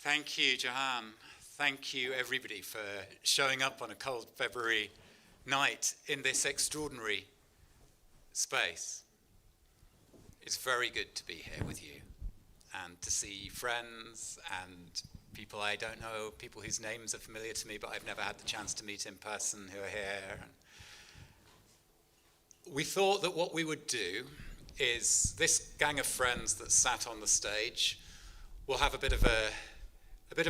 Thank you, Jahan. Thank you, everybody, for showing up on a cold February night in this extraordinary space. It's very good to be here with you and to see friends and people I don't know, people whose names are familiar to me, but I've never had the chance to meet in person who are here. We thought that what we would do is this gang of friends that sat on the stage will have a bit of a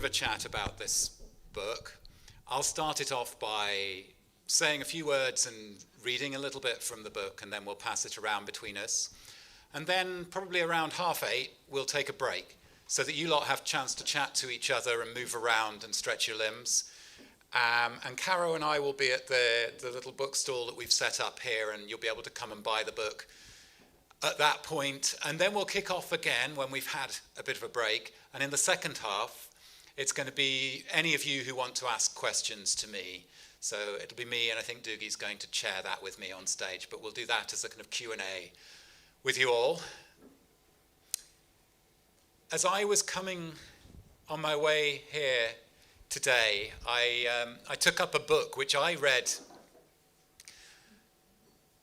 chat about this book. I'll start it off by saying a few words and reading a little bit from the book, and then we'll pass it around between us. And then probably around 8:30, we'll take a break so that you lot have a chance to chat to each other and move around and stretch your limbs. And Caro and I will be at the little bookstall that we've set up here, and you'll be able to come and buy the book at that point. And then we'll kick off again when we've had a bit of a break. And in the second half, it's going to be any of you who want to ask questions to me. So it'll be me, and I think Dougie's going to chair that with me on stage, but we'll do that as a kind of Q&A with you all. As I was coming on my way here today, I took up a book which I read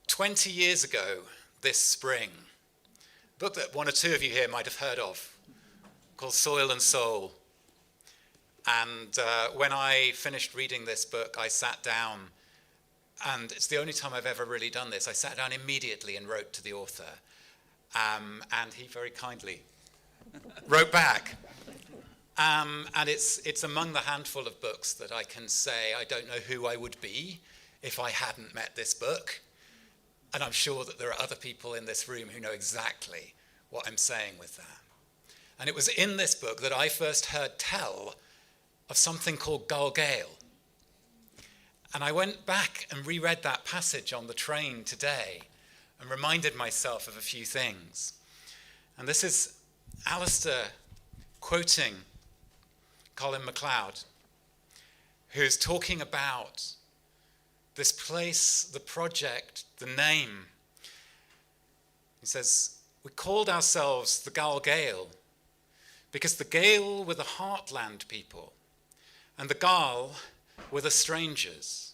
20 years ago this spring, a book that one or two of you here might have heard of, called Soil and Soul. And when I finished reading this book, I sat down, and it's the only time I've ever really done this. I sat down immediately and wrote to the author, and he very kindly wrote back. And it's among the handful of books that I can say I don't know who I would be if I hadn't met this book. And I'm sure that there are other people in this room who know exactly what I'm saying with that. And it was in this book that I first heard tell of something called GalGael. And I went back and reread that passage on the train today and reminded myself of a few things. And this is Alastair quoting Colin MacLeod, who's talking about this place, the project, the name. He says, we called ourselves the GalGael because the Gael were the heartland people and the Gael were the strangers.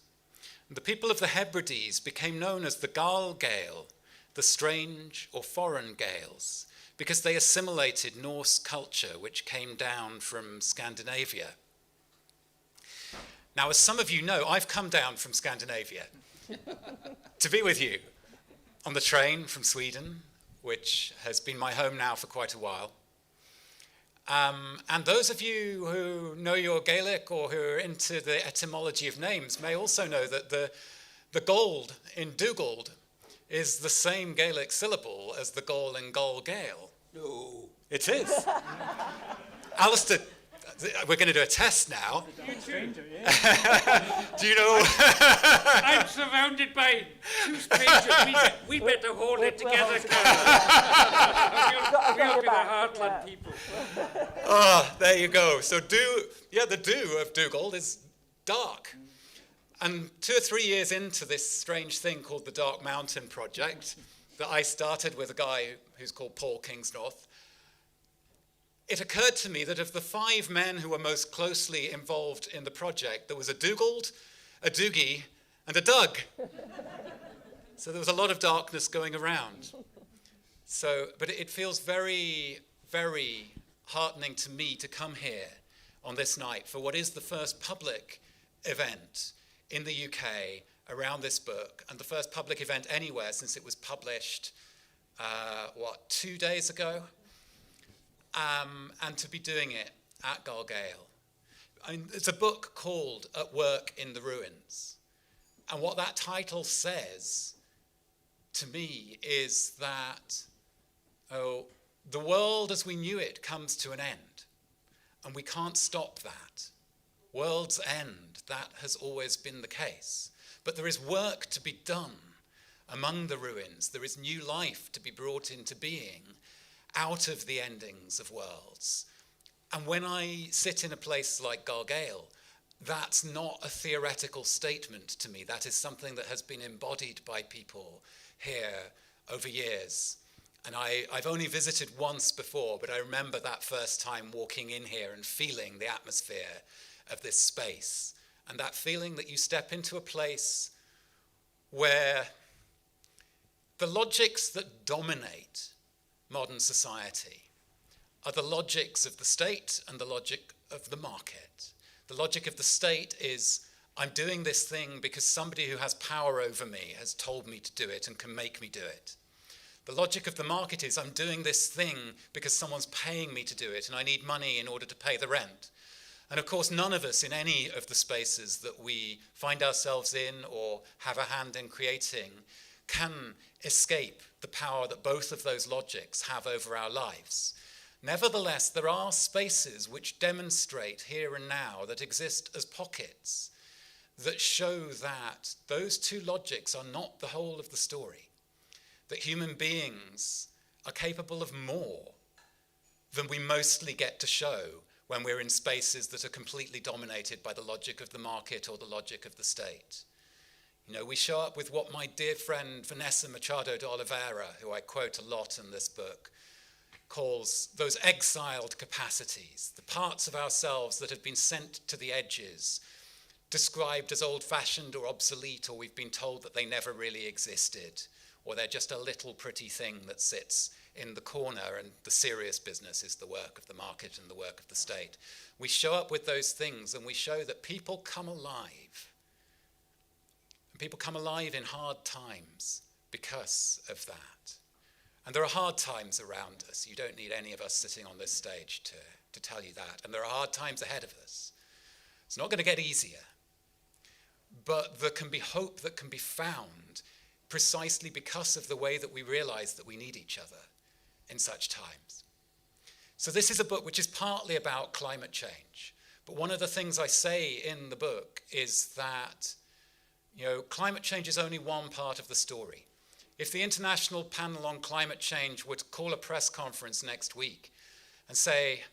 And the people of the Hebrides became known as the GalGael, the strange or foreign Gaels, because they assimilated Norse culture, which came down from Scandinavia. Now, as some of you know, I've come down from Scandinavia to be with you on the train from Sweden, which has been my home now for quite a while. And those of you who know your Gaelic or who are into the etymology of names may also know that the gold in Dougald is the same Gaelic syllable as the gol in GalGael. No. It is. Alastair, we're going to do a test now. You too. Do you know? I'm surrounded by two strangers. We better hold it together. We'll be the heartland people. Oh, there you go. So the do of Dougald is dark. And 2 or 3 years into this strange thing called the Dark Mountain Project that I started with a guy who's called Paul Kingsnorth, it occurred to me that of the 5 men who were most closely involved in the project, there was a Dougald, a Dougie, and a Doug. So there was a lot of darkness going around. But it feels very, very heartening to me to come here on this night for what is the first public event in the UK around this book, and the first public event anywhere since it was published, 2 days ago? And to be doing it at GalGael. It's a book called At Work in the Ruins. And what that title says to me is that, the world as we knew it comes to an end. And we can't stop that. World's end, that has always been the case. But there is work to be done among the ruins. There is new life to be brought into being out of the endings of worlds. And when I sit in a place like GalGael, that's not a theoretical statement to me. That is something that has been embodied by people here over years. And I've only visited once before, but I remember that first time walking in here and feeling the atmosphere of this space. And that feeling that you step into a place where the logics that dominate modern society are the logics of the state and the logic of the market. The logic of the state is, I'm doing this thing because somebody who has power over me has told me to do it and can make me do it. The logic of the market is, I'm doing this thing because someone's paying me to do it and I need money in order to pay the rent. And of course, none of us in any of the spaces that we find ourselves in or have a hand in creating can escape the power that both of those logics have over our lives. Nevertheless, there are spaces which demonstrate here and now, that exist as pockets, that show that those two logics are not the whole of the story, that human beings are capable of more than we mostly get to show when we're in spaces that are completely dominated by the logic of the market or the logic of the state. You know, we show up with what my dear friend Vanessa Machado de Oliveira, who I quote a lot in this book, calls those exiled capacities, the parts of ourselves that have been sent to the edges, described as old-fashioned or obsolete, or we've been told that they never really existed, or they're just a little pretty thing that sits in the corner and the serious business is the work of the market and the work of the state. We show up with those things and we show that people come alive. And people come alive in hard times because of that. And there are hard times around us. You don't need any of us sitting on this stage to tell you that. And there are hard times ahead of us. It's not going to get easier. But there can be hope that can be found precisely because of the way that we realize that we need each other in such times. So this is a book which is partly about climate change. But one of the things I say in the book is that, you know, climate change is only one part of the story. If the International Panel on Climate Change would call a press conference next week and say,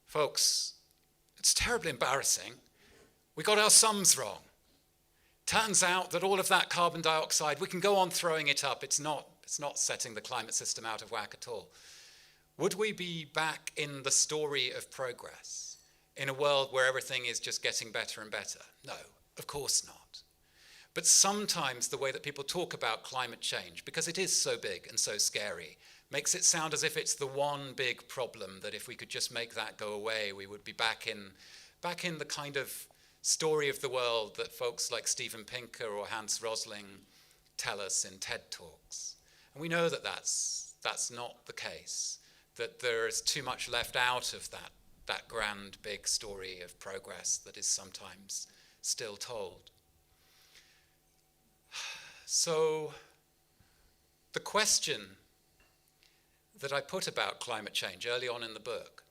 folks, it's terribly embarrassing. We got our sums wrong. Turns out that all of that carbon dioxide, we can go on throwing it up. It's not setting the climate system out of whack at all. Would we be back in the story of progress, in a world where everything is just getting better and better? No, of course not. But sometimes the way that people talk about climate change, because it is so big and so scary, makes it sound as if it's the one big problem, that if we could just make that go away, we would be back in the kind of story of the world that folks like Steven Pinker or Hans Rosling tell us in TED Talks. And we know that that's not the case, that there is too much left out of that grand big story of progress that is sometimes still told. So the question that I put about climate change early on in the book,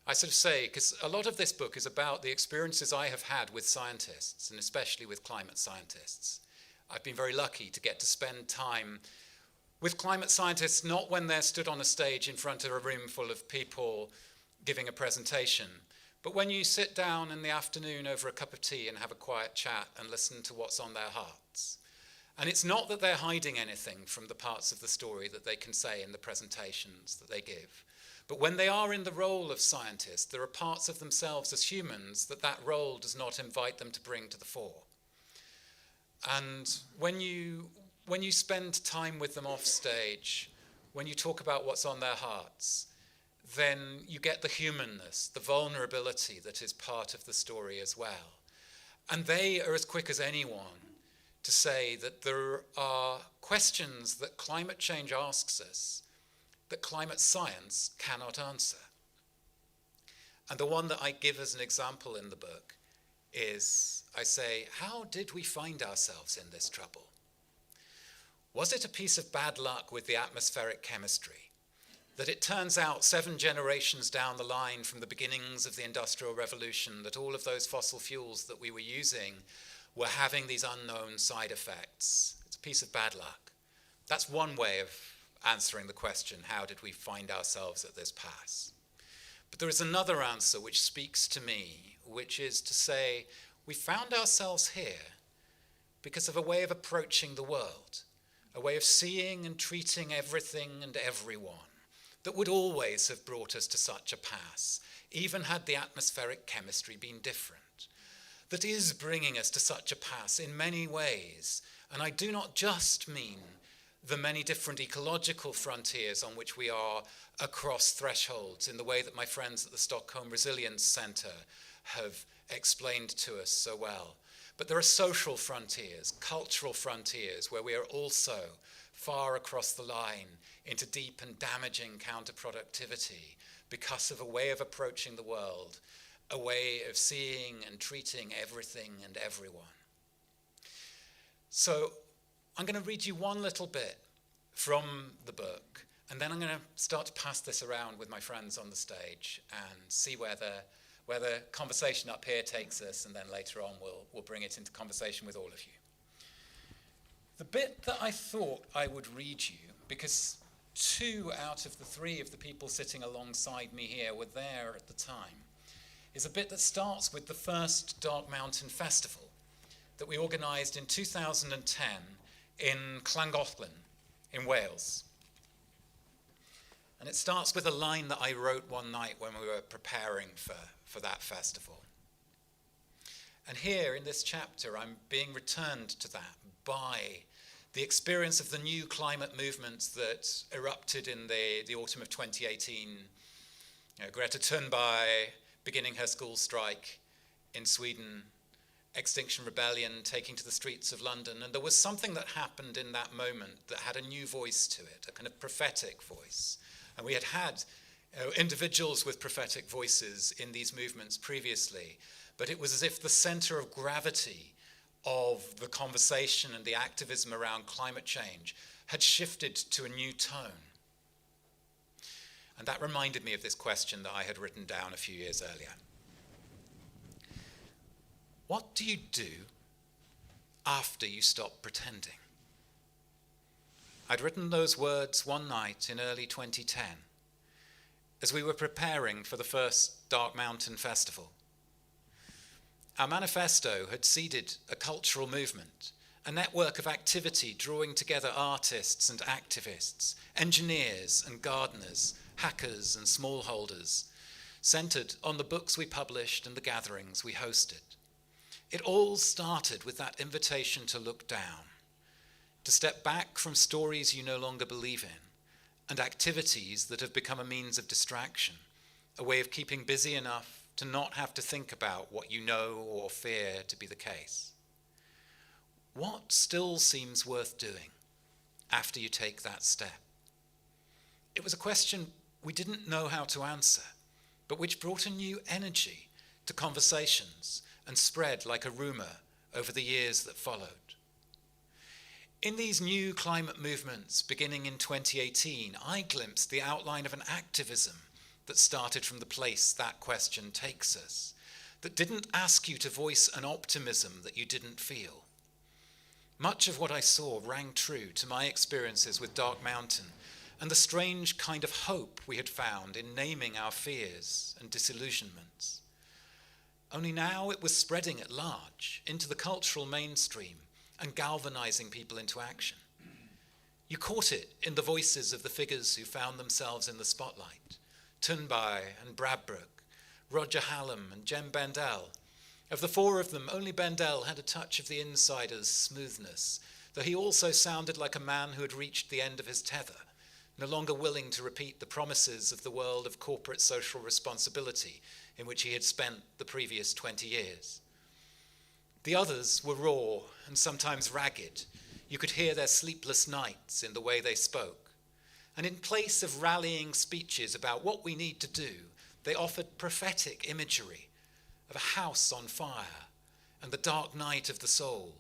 I sort of say, because a lot of this book is about the experiences I have had with scientists, and especially with climate scientists. I've been very lucky to get to spend time with climate scientists, not when they're stood on a stage in front of a room full of people giving a presentation, but when you sit down in the afternoon over a cup of tea and have a quiet chat and listen to what's on their hearts. And it's not that they're hiding anything from the parts of the story that they can say in the presentations that they give. But when they are in the role of scientists, there are parts of themselves as humans that role does not invite them to bring to the fore. And when you spend time with them off stage, when you talk about what's on their hearts, then you get the humanness, the vulnerability that is part of the story as well. And they are as quick as anyone to say that there are questions that climate change asks us that climate science cannot answer. And the one that I give as an example in the book is, I say, how did we find ourselves in this trouble? Was it a piece of bad luck with the atmospheric chemistry, that it turns out 7 generations down the line from the beginnings of the Industrial Revolution that all of those fossil fuels that we were using were having these unknown side effects? It's a piece of bad luck. That's one way of answering the question, how did we find ourselves at this pass? But there is another answer which speaks to me, which is to say, we found ourselves here because of a way of approaching the world, a way of seeing and treating everything and everyone that would always have brought us to such a pass, even had the atmospheric chemistry been different, that is bringing us to such a pass in many ways. And I do not just mean the many different ecological frontiers on which we are across thresholds in the way that my friends at the Stockholm Resilience Centre have explained to us so well. But there are social frontiers, cultural frontiers, where we are also far across the line into deep and damaging counterproductivity because of a way of approaching the world, a way of seeing and treating everything and everyone. So I'm going to read you one little bit from the book, and then I'm going to start to pass this around with my friends on the stage and see where the conversation up here takes us, and then later on we'll bring it into conversation with all of you. The bit that I thought I would read you, because 2 out of the 3 of the people sitting alongside me here were there at the time, is a bit that starts with the first Dark Mountain Festival that we organised in 2010 in Llangollen in Wales. And it starts with a line that I wrote one night when we were preparing for that festival. And here in this chapter, I'm being returned to that by the experience of the new climate movements that erupted in the autumn of 2018. Greta Thunberg beginning her school strike in Sweden, Extinction Rebellion taking to the streets of London. And there was something that happened in that moment that had a new voice to it, a kind of prophetic voice. And we had individuals with prophetic voices in these movements previously, but it was as if the center of gravity of the conversation and the activism around climate change had shifted to a new tone. And that reminded me of this question that I had written down a few years earlier. What do you do after you stop pretending? I'd written those words one night in early 2010 as we were preparing for the first Dark Mountain Festival. Our manifesto had seeded a cultural movement, a network of activity drawing together artists and activists, engineers and gardeners, hackers and smallholders, centered on the books we published and the gatherings we hosted. It all started with that invitation to look down, to step back from stories you no longer believe in, and activities that have become a means of distraction, a way of keeping busy enough to not have to think about what you know or fear to be the case. What still seems worth doing after you take that step? It was a question we didn't know how to answer, but which brought a new energy to conversations and spread like a rumor over the years that followed. In these new climate movements beginning in 2018, I glimpsed the outline of an activism that started from the place that question takes us, that didn't ask you to voice an optimism that you didn't feel. Much of what I saw rang true to my experiences with Dark Mountain and the strange kind of hope we had found in naming our fears and disillusionments. Only now it was spreading at large into the cultural mainstream and galvanizing people into action. You caught it in the voices of the figures who found themselves in the spotlight. Thunberg and Bradbrook, Roger Hallam and Jem Bendell. Of the 4 of them, only Bendell had a touch of the insider's smoothness, though he also sounded like a man who had reached the end of his tether, no longer willing to repeat the promises of the world of corporate social responsibility in which he had spent the previous 20 years. The others were raw and sometimes ragged. You could hear their sleepless nights in the way they spoke. And in place of rallying speeches about what we need to do, they offered prophetic imagery of a house on fire and the dark night of the soul.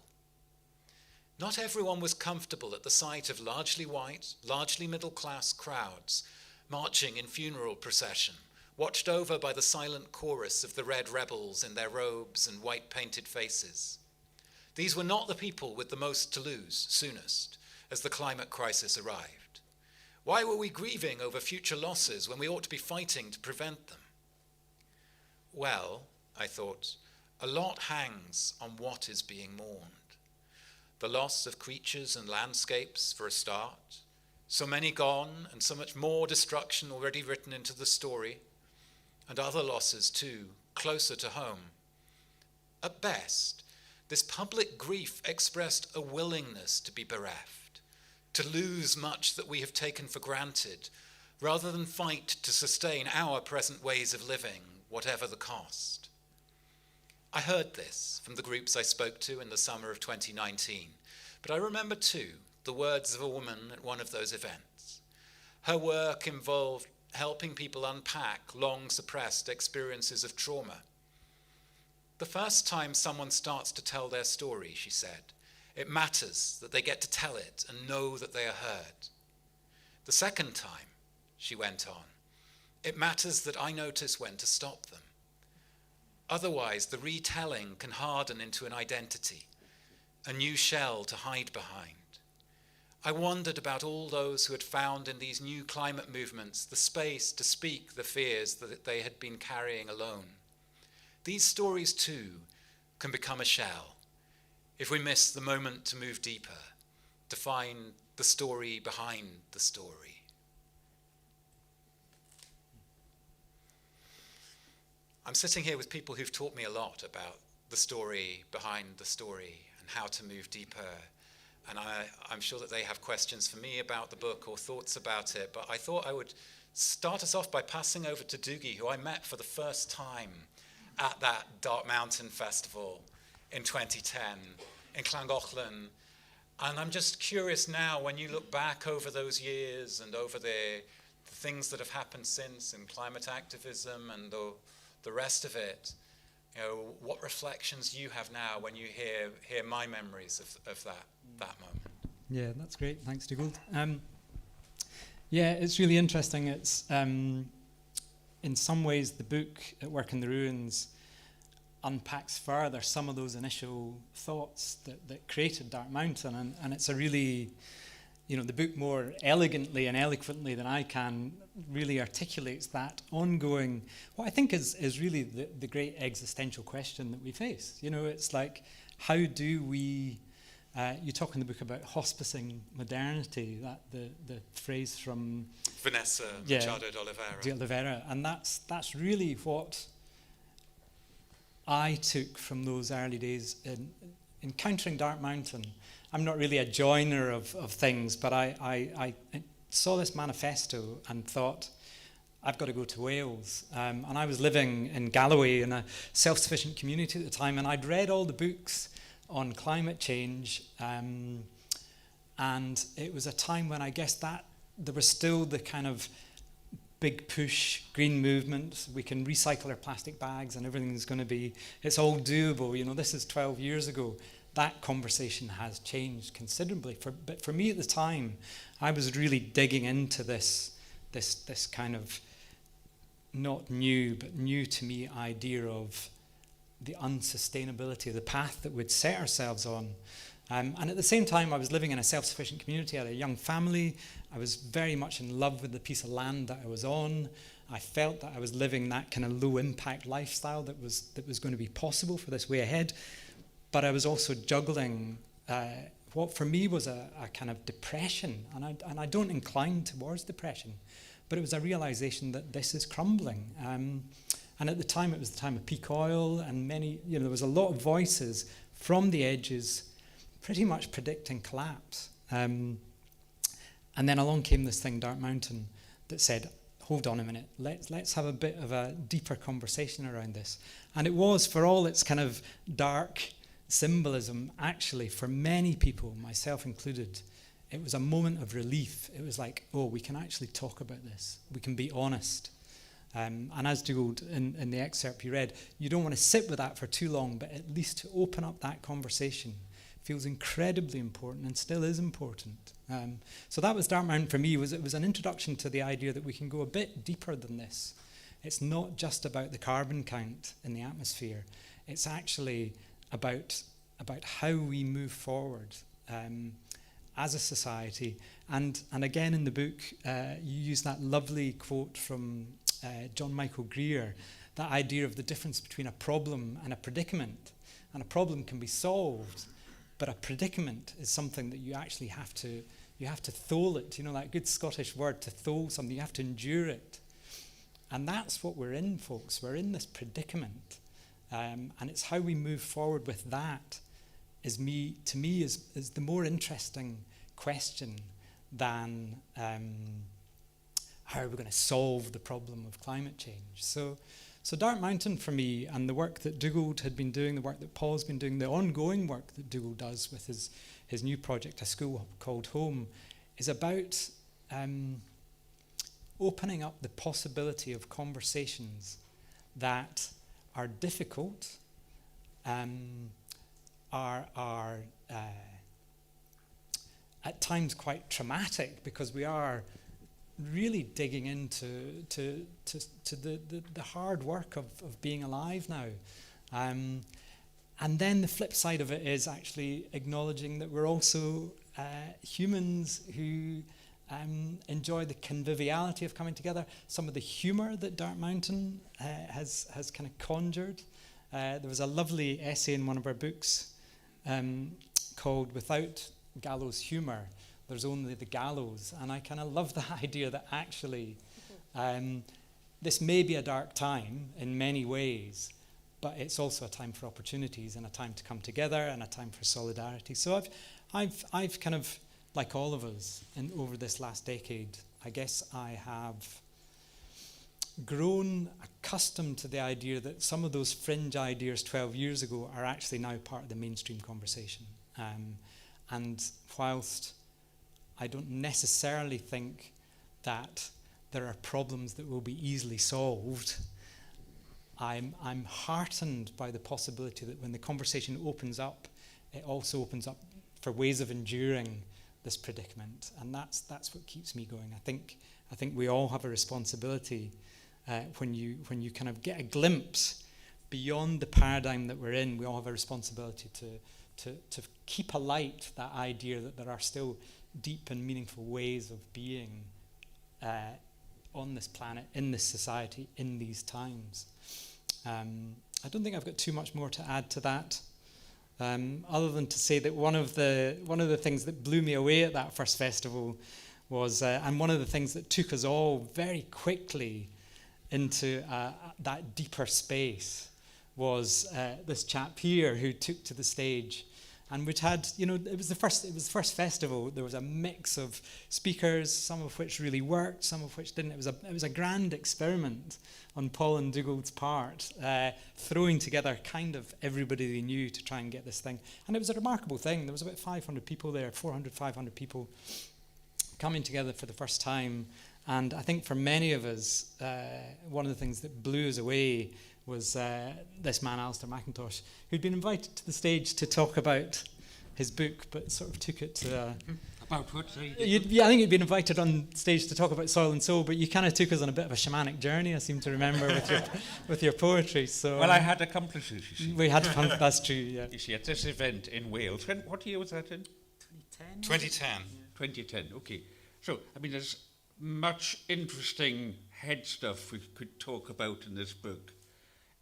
Not everyone was comfortable at the sight of largely white, largely middle-class crowds marching in funeral procession, watched over by the silent chorus of the red rebels in their robes and white-painted faces. These were not the people with the most to lose soonest as the climate crisis arrived. Why were we grieving over future losses when we ought to be fighting to prevent them? Well, I thought, a lot hangs on what is being mourned. the loss of creatures and landscapes for a start, so many gone and so much more destruction already written into the story, and other losses too, closer to home. At best, this public grief expressed a willingness to be bereft, to lose much that we have taken for granted, rather than fight to sustain our present ways of living, whatever the cost. I heard this from the groups I spoke to in the summer of 2019, but I remember too the words of a woman at one of those events. Her work involved helping people unpack long-suppressed experiences of trauma. The first time someone starts to tell their story, she said, it matters that they get to tell it and know that they are heard. The second time, she went on, it matters that I notice when to stop them. Otherwise, the retelling can harden into an identity, a new shell to hide behind. I wondered about all those who had found in these new climate movements the space to speak the fears that they had been carrying alone. These stories too can become a shell if we miss the moment to move deeper, to find the story behind the story. I'm sitting here with people who've taught me a lot about the story behind the story and how to move deeper. And I'm sure that they have questions for me about the book or thoughts about it, but I thought I would start us off by passing over to Dougie, who I met for the first time at that Dark Mountain Festival in 2010 in Llangollen. And I'm just curious now, when you look back over those years and over the things that have happened since in climate activism and the rest of it, you know, what reflections you have now when you hear my memories of that moment. Yeah, that's great. Thanks, Dougald. Yeah, it's really interesting. It's in some ways the book At Work in the Ruins unpacks further some of those initial thoughts that created Dark Mountain, and it's a really, you know, the book more elegantly and eloquently than I can really articulates that ongoing, what I think is really the great existential question that we face. You know, it's like, how do we, you talk in the book about hospicing modernity, that the phrase from Vanessa Machado de Oliveira, and that's really what I took from those early days in encountering Dark Mountain. I'm not really a joiner of things, but I saw this manifesto and thought, I've got to go to Wales. And I was living in Galloway in a self-sufficient community at the time, and I'd read all the books on climate change. And it was a time when I guess that there was still the kind of big push, green movement. We can recycle our plastic bags and everything's going to be, it's all doable. You know, this is 12 years ago. That conversation has changed considerably. But for me at the time, I was really digging into this kind of not new, but new to me idea of the unsustainability of the path that we'd set ourselves on. And at the same time, I was living in a self-sufficient community. I had a young family. I was very much in love with the piece of land that I was on. I felt that I was living that kind of low-impact lifestyle that was going to be possible for this way ahead. But I was also juggling what for me was a kind of depression. And I don't incline towards depression. But it was a realization that this is crumbling. And at the time, it was the time of peak oil. And there was a lot of voices from the edges pretty much predicting collapse. And then along came this thing, Dark Mountain, that said, hold on a minute, let's have a bit of a deeper conversation around this. And it was, for all its kind of dark symbolism, actually, for many people, myself included, it was a moment of relief. It was like, oh, we can actually talk about this. We can be honest. And as Dougald, in the excerpt you read, you don't want to sit with that for too long, but at least to open up that conversation feels incredibly important and still is important. So that was Dark Mountain for me. It was an introduction to the idea that we can go a bit deeper than this. It's not just about the carbon count in the atmosphere. It's actually about how we move forward as a society. And again in the book, you use that lovely quote from John Michael Greer, that idea of the difference between a problem and a predicament. And a problem can be solved, But a predicament is something that you actually have to thole it, that good Scottish word, to thole something, you have to endure it. And that's what we're in, folks. We're in this predicament. And it's how we move forward with that is the more interesting question than how are we going to solve the problem of climate change. So Dark Mountain for me, and the work that Dougald had been doing, the work that Paul's been doing, the ongoing work that Dougald does with his new project, A School Called Home, is about opening up the possibility of conversations that are difficult, are at times quite traumatic, because we are really digging into the hard work of being alive now. And then the flip side of it is actually acknowledging that we're also humans who enjoy the conviviality of coming together, some of the humour that Dark Mountain has kind of conjured. There was a lovely essay in one of our books called Without Gallows Humour, There's Only the Gallows. And I kind of love the idea that actually this may be a dark time in many ways, but it's also a time for opportunities and a time to come together and a time for solidarity. So I've kind of, like all of us, over this last decade, I guess I have grown accustomed to the idea that some of those fringe ideas 12 years ago are actually now part of the mainstream conversation. And whilst I don't necessarily think that there are problems that will be easily solved, I'm heartened by the possibility that when the conversation opens up, it also opens up for ways of enduring this predicament, and that's what keeps me going. I think we all have a responsibility when you kind of get a glimpse beyond the paradigm that we're in. We all have a responsibility to keep alight that idea that there are still deep and meaningful ways of being on this planet, in this society, in these times. I don't think I've got too much more to add to that. Other than to say that one of the things that blew me away at that first festival was, and one of the things that took us all very quickly into that deeper space, was this chap here who took to the stage, and which had, it was the first festival. There was a mix of speakers, some of which really worked, some of which didn't. It was a grand experiment on Paul and Dougald's part, throwing together kind of everybody they knew to try and get this thing. And it was a remarkable thing. There was about 500 people there, 400, 500 people coming together for the first time. And I think for many of us, one of the things that blew us away was this man, Alastair McIntosh, who'd been invited to the stage to talk about his book, but sort of took it to... About what? I think you'd been invited on stage to talk about Soil and Soul, but you kind of took us on a bit of a shamanic journey, I seem to remember, with your poetry. So well, I had accomplices, you see. We had that's true, yeah. You see, at this event in Wales, what year was that in? 2010. 2010, okay. So, I mean, there's much interesting head stuff we could talk about in this book,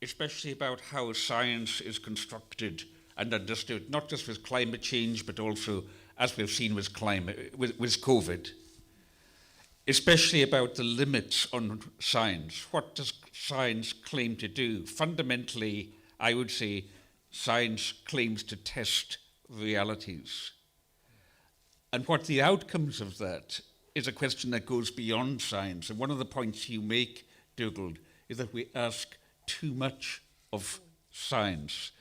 especially about how science is constructed and understood, not just with climate change, but also, as we've seen with COVID, especially about the limits on science. What does science claim to do? Fundamentally, I would say science claims to test realities. And what the outcomes of that is a question that goes beyond science. And one of the points you make, Dougald, is that we ask too much of science.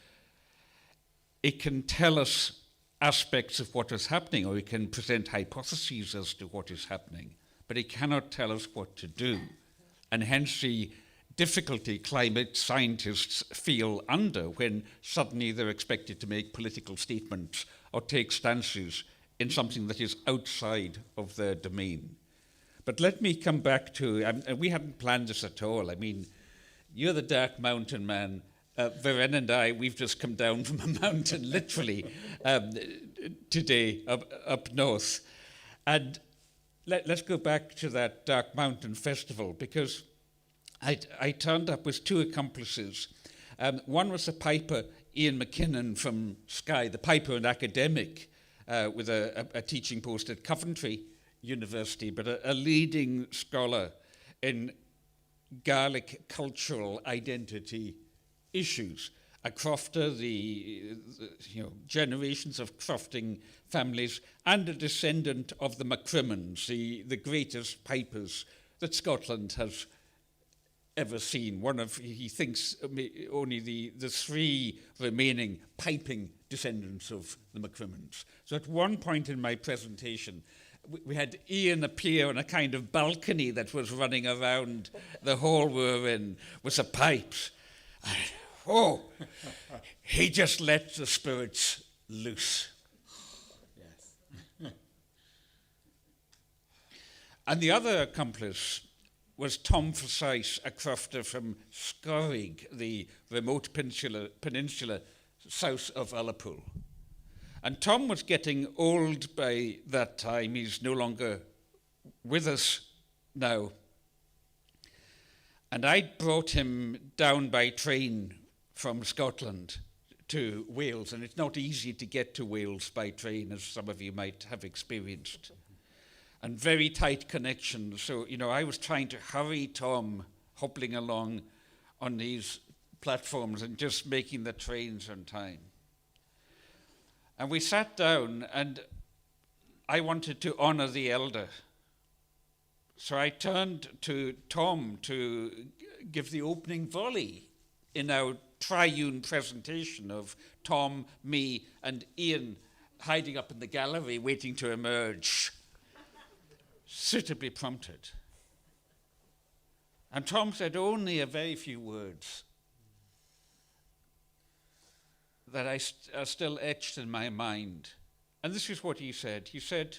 It can tell us aspects of what is happening, or it can present hypotheses as to what is happening, but it cannot tell us what to do. And hence the difficulty climate scientists feel under when suddenly they're expected to make political statements or take stances in something that is outside of their domain. But let me come back to, and we hadn't planned this at all. I mean, you're the Dark Mountain man. Veren and I, we've just come down from a mountain, literally, today up north. And let's go back to that Dark Mountain Festival, because I turned up with two accomplices. One was a piper Ian McKinnon from Skye, the piper and academic with a teaching post at Coventry University, but a leading scholar in Gaelic cultural identity issues. A crofter, the generations of crofting families, and a descendant of the McCrimmons, the greatest pipers that Scotland has ever seen. He thinks, only the three remaining piping descendants of the McCrimmons. So at one point in my presentation, we had Ian appear on a kind of balcony that was running around the hall we were in with the pipes. He just let the spirits loose. Yes. And the other accomplice was Tom Forsyth, a crofter from Scorig, the remote peninsula south of Ullapool. And Tom was getting old by that time. He's no longer with us now. And I brought him down by train from Scotland to Wales, and it's not easy to get to Wales by train, as some of you might have experienced. And very tight connections. So, I was trying to hurry Tom hobbling along on these platforms and just making the trains on time. And we sat down, and I wanted to honour the elder. So I turned to Tom to give the opening volley in our triune presentation of Tom, me, and Ian hiding up in the gallery waiting to emerge, suitably prompted. And Tom said only a very few words that are still etched in my mind. And this is what he said. He said,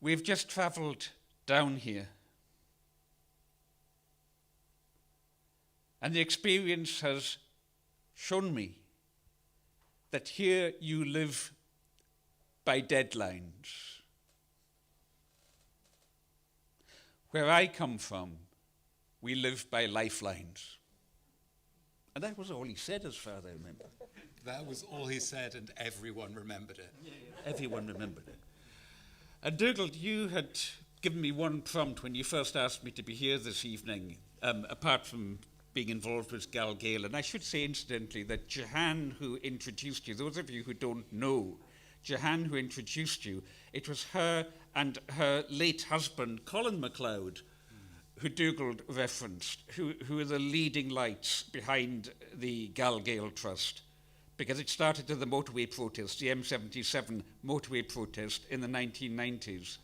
"We've just travelled down here, and the experience has shown me that here you live by deadlines. Where I come from, we live by lifelines." And that was all he said, as far as I remember. That was all he said, and everyone remembered it. Everyone remembered it. And Dougald, you had given me one prompt when you first asked me to be here this evening, apart from being involved with GalGael. And I should say, incidentally, that Jehan, who introduced you, those of you who don't know, Jehan, who introduced you, it was her and her late husband, Colin MacLeod, who Dougald referenced, who are the leading lights behind the GalGael Trust, because it started in the motorway protest, the M77 motorway protest in the 1990s.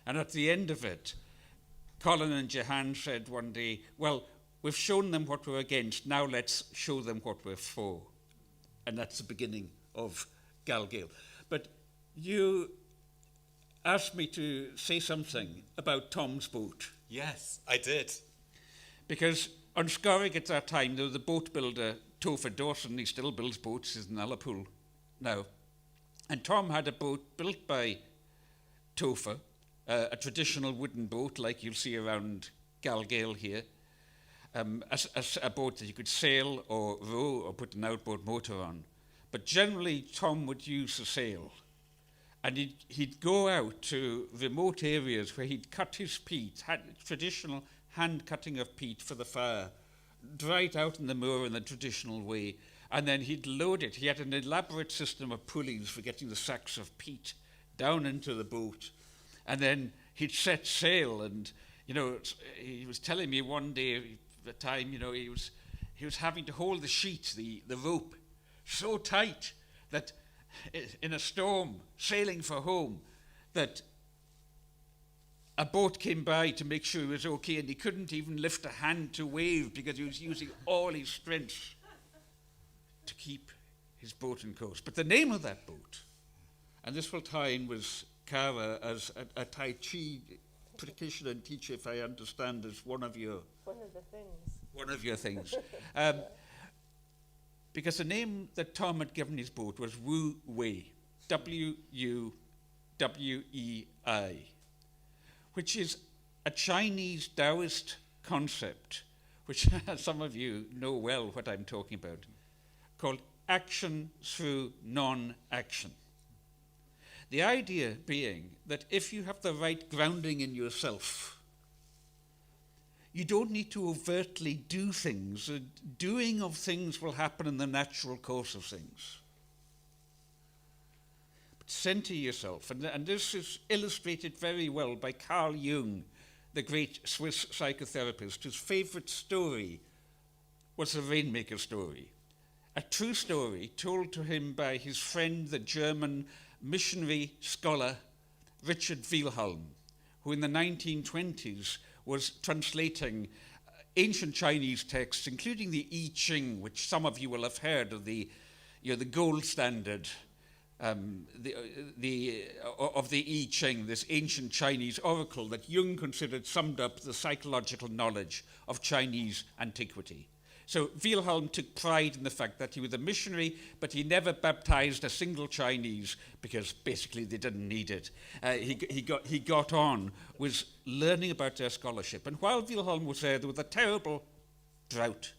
And at the end of it, Colin and Jehan said one day, well, we've shown them what we're against, now let's show them what we're for. And that's the beginning of GalGael. But you asked me to say something about Tom's boat. Yes, I did. Because on Scorig at that time, there was the boat builder, Topher Dawson. He still builds boats, he's in Ullapool now. And Tom had a boat built by Topher, a traditional wooden boat like you'll see around GalGael here, a boat that you could sail or row or put an outboard motor on. But generally, Tom would use a sail. And he'd go out to remote areas where he'd cut his peat, had traditional hand cutting of peat for the fire, dry it out in the moor in the traditional way, and then he'd load it. He had an elaborate system of pulleys for getting the sacks of peat down into the boat. And then he'd set sail, and, he was telling me one day, at the time, he was having to hold the sheet, the rope, so tight that in a storm, sailing for home, that a boat came by to make sure he was okay, and he couldn't even lift a hand to wave because he was using all his strength to keep his boat in course. But the name of that boat, and this will tie in with Cara as a Tai Chi practitioner and teacher, if I understand, is one of your things. Because the name that Tom had given his boat was Wu Wei, W-U-W-E-I, which is a Chinese Taoist concept which some of you know well what I'm talking about, called action through non-action. The idea being that if you have the right grounding in yourself, you don't need to overtly do things. The doing of things will happen in the natural course of things. But center yourself, and this is illustrated very well by Carl Jung, the great Swiss psychotherapist, whose favorite story was the Rainmaker story, a true story told to him by his friend, the German missionary scholar Richard Wilhelm, who in the 1920s was translating ancient Chinese texts, including the I Ching, which some of you will have heard of, the gold standard of the I Ching, this ancient Chinese oracle that Jung considered summed up the psychological knowledge of Chinese antiquity. So Wilhelm took pride in the fact that he was a missionary, but he never baptized a single Chinese because basically they didn't need it. He got on with learning about their scholarship. And while Wilhelm was there was a terrible drought.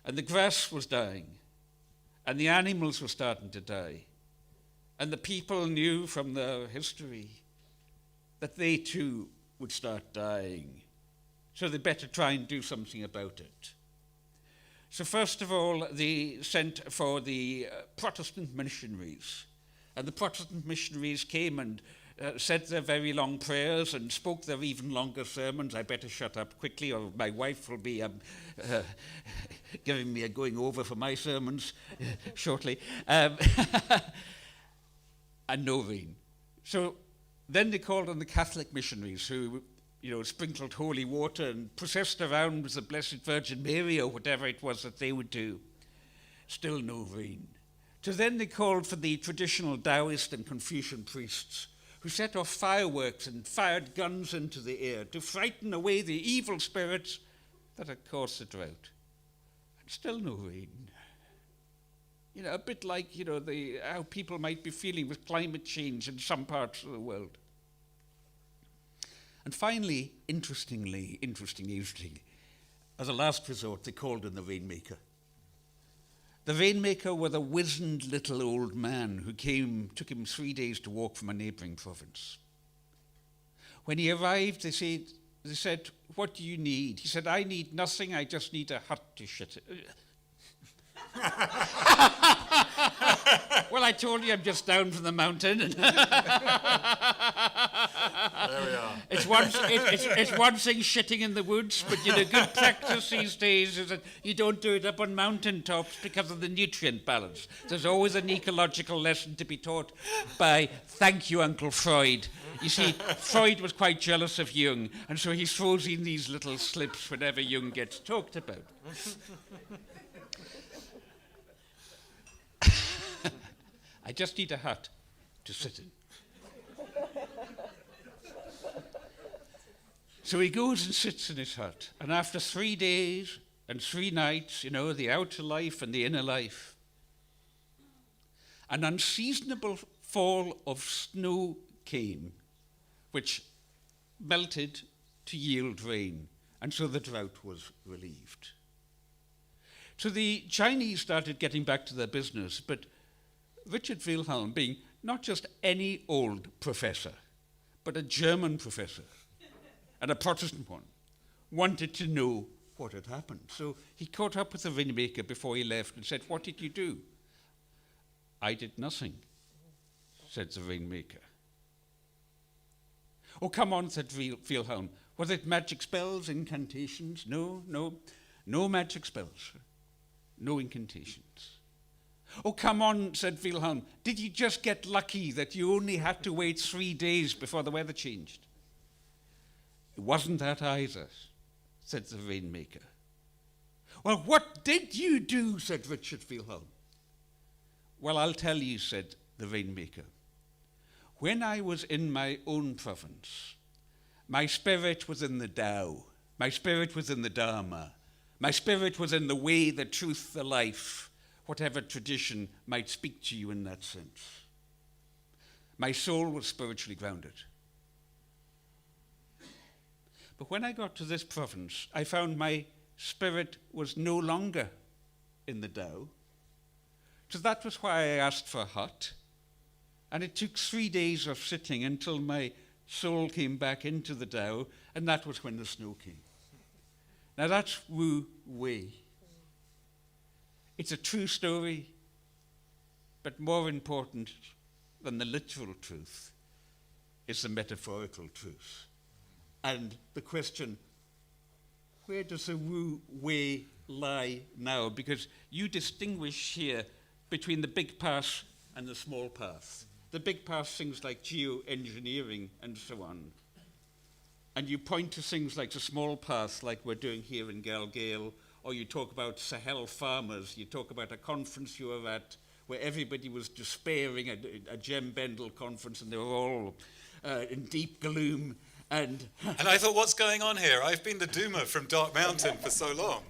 And the grass was dying, and the animals were starting to die. And the people knew from their history that they too would start dying. So they better try and do something about it. So first of all, they sent for the Protestant missionaries. And the Protestant missionaries came and said their very long prayers and spoke their even longer sermons. I better shut up quickly or my wife will be giving me a going over for my sermons shortly. And no rain. So then they called on the Catholic missionaries who sprinkled holy water and processed around with the Blessed Virgin Mary or whatever it was that they would do. Still no rain. So then they called for the traditional Taoist and Confucian priests who set off fireworks and fired guns into the air to frighten away the evil spirits that had caused the drought. And still no rain. A bit like, how people might be feeling with climate change in some parts of the world. And finally, interestingly, as a last resort, they called in the Rainmaker. The Rainmaker was a wizened little old man who took him 3 days to walk from a neighbouring province. When he arrived, they said, "What do you need?" He said, "I need nothing, I just need a hut to shit in." Well, I told you I'm just down from the mountain. There we are. It's one thing shitting in the woods, but good practice these days is that you don't do it up on mountaintops because of the nutrient balance. There's always an ecological lesson to be taught by, thank you, Uncle Freud. You see, Freud was quite jealous of Jung, and so he throws in these little slips whenever Jung gets talked about. I just need a hut to sit in. So he goes and sits in his hut, and after 3 days and 3 nights, the outer life and the inner life, an unseasonable fall of snow came, which melted to yield rain, and so the drought was relieved. So the Chinese started getting back to their business, but Richard Wilhelm, being not just any old professor, but a German professor, and a Protestant one, wanted to know what had happened. So he caught up with the Rainmaker before he left and said, "What did you do?" "I did nothing," said the Rainmaker. "Oh, come on," said Wilhelm. "Was it magic spells, incantations?" No magic spells, no incantations. "Oh, come on," said Wilhelm. "Did you just get lucky that you only had to wait 3 days before the weather changed?" "It wasn't that either," said the Rainmaker. "Well, what did you do?" said Richard Wilhelm. "Well, I'll tell you," said the Rainmaker. "When I was in my own province, my spirit was in the Tao, my spirit was in the Dharma, my spirit was in the way, the truth, the life, whatever tradition might speak to you in that sense. My soul was spiritually grounded. But when I got to this province, I found my spirit was no longer in the dhow. So that was why I asked for a hut. And it took 3 days of sitting until my soul came back into the dhow, and that was when the snow came. Now that's Wu Wei. It's a true story, but more important than the literal truth is the metaphorical truth. And the question, where does the Wu Wei lie now? Because you distinguish here between the big path and the small path. The big path, things like geoengineering and so on. And you point to things like the small path, like we're doing here in GalGael, or you talk about Sahel farmers, you talk about a conference you were at where everybody was despairing, a Jem Bendel conference, and they were all in deep gloom. And I thought, what's going on here? I've been the doomer from Dark Mountain for so long.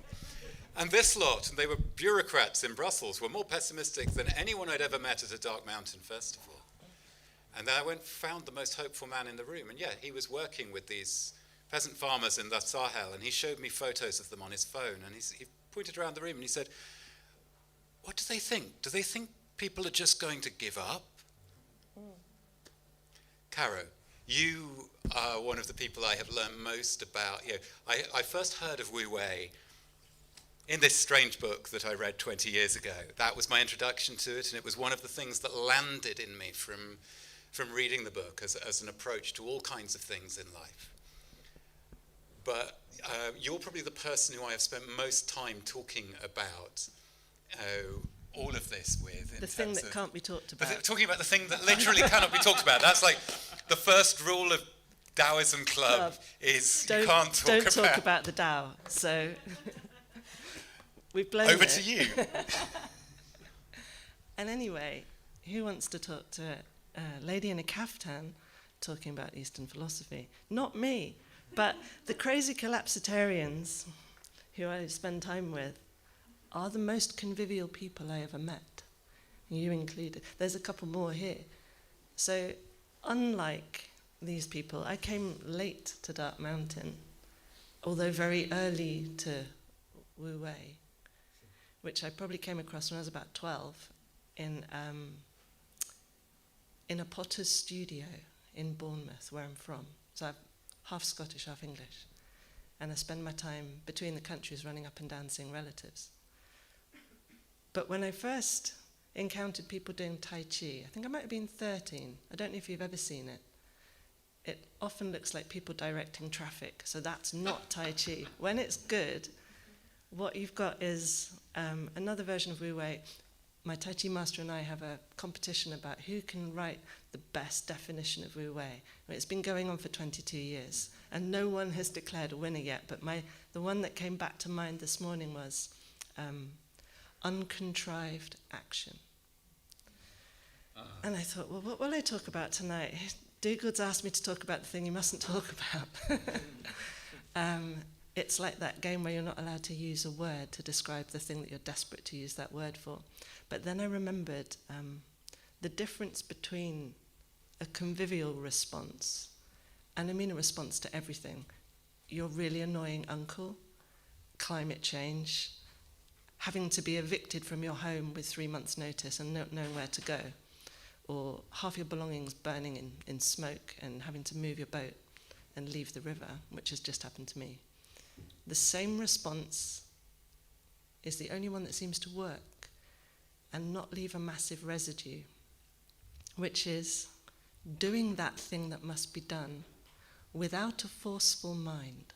And this lot, and they were bureaucrats in Brussels, were more pessimistic than anyone I'd ever met at a Dark Mountain festival. And then I found the most hopeful man in the room. And yeah, he was working with these peasant farmers in the Sahel, and he showed me photos of them on his phone. And he pointed around the room and he said, what do they think? Do they think people are just going to give up? Caro, you are one of the people I have learned most about. You know, I first heard of Wu Wei in this strange book that I read 20 years ago. That was my introduction to it, and it was one of the things that landed in me from reading the book as an approach to all kinds of things in life. But you're probably the person who I have spent most time talking about all of this with. The thing that can't be talked about. Talking about the thing that literally cannot be talked about. That's like the first rule of Taoism Club is you can't Don't talk about the Tao. So we've blown Over it. to you. And anyway, who wants to talk to a lady in a caftan talking about Eastern philosophy? Not me, but the crazy collapsitarians who I spend time with are the most convivial people I ever met, you included. There's a couple more here. So unlike these people, I came late to Dark Mountain, although very early to Wu Wei, which I probably came across when I was about 12 in a potter's studio in Bournemouth, where I'm from. So I'm half Scottish, half English. And I spend my time between the countries running up and down seeing relatives. But when I first encountered people doing Tai Chi, I think I might have been 13. I don't know if you've ever seen it. It often looks like people directing traffic, so that's not Tai Chi. When it's good, what you've got is another version of Wu Wei. My Tai Chi master and I have a competition about who can write the best definition of Wu Wei. It's been going on for 22 years, and no one has declared a winner yet, but the one that came back to mind this morning was uncontrived action. And I thought, well, what will I talk about tonight? Dougald's asked me to talk about the thing you mustn't talk about. It's like that game where you're not allowed to use a word to describe the thing that you're desperate to use that word for. But then I remembered the difference between a convivial response, and I mean a response to everything. Your really annoying uncle, climate change, having to be evicted from your home with 3 months' notice and not knowing where to go, or half your belongings burning in smoke and having to move your boat and leave the river, which has just happened to me. The same response is the only one that seems to work and not leave a massive residue, which is doing that thing that must be done without a forceful mind.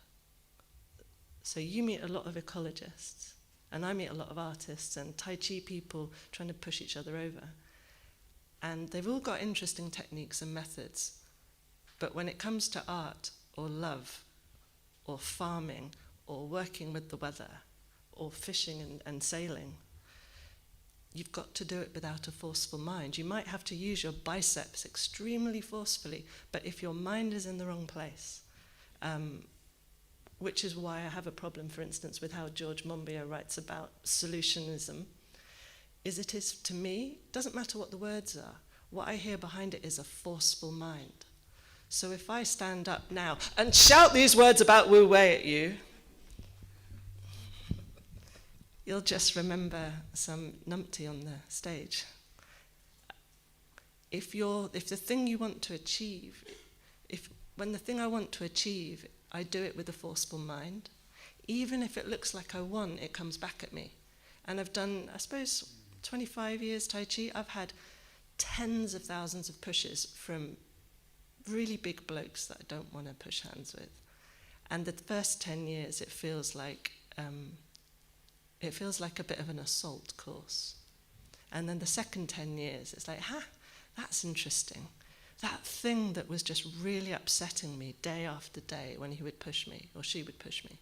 So you meet a lot of ecologists, and I meet a lot of artists and Tai Chi people trying to push each other over. And they've all got interesting techniques and methods. But when it comes to art or love or farming or working with the weather or fishing and sailing, you've got to do it without a forceful mind. You might have to use your biceps extremely forcefully, but if your mind is in the wrong place, which is why I have a problem, for instance, with how George Monbiot writes about solutionism, it is, to me, doesn't matter what the words are. What I hear behind it is a forceful mind. So if I stand up now and shout these words about Wu Wei at you, you'll just remember some numpty on the stage. If the thing you want to achieve, when the thing I want to achieve, I do it with a forceful mind, even if it looks like I won, it comes back at me. And I've done, I suppose, 25 years Tai Chi. I've had tens of thousands of pushes from really big blokes that I don't want to push hands with. And the first 10 years, it feels like a bit of an assault course. And then the second 10 years, it's like, that's interesting. That thing that was just really upsetting me day after day when he would push me, or she would push me,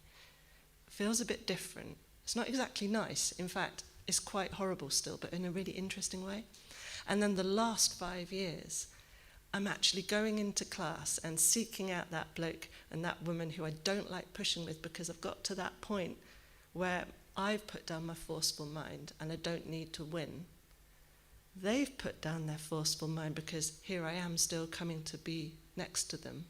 feels a bit different. It's not exactly nice. In fact, it's quite horrible still, but in a really interesting way. And then the last 5 years, I'm actually going into class and seeking out that bloke and that woman who I don't like pushing with, because I've got to that point where I've put down my forceful mind and I don't need to win. They've put down their forceful mind because here I am still coming to be next to them.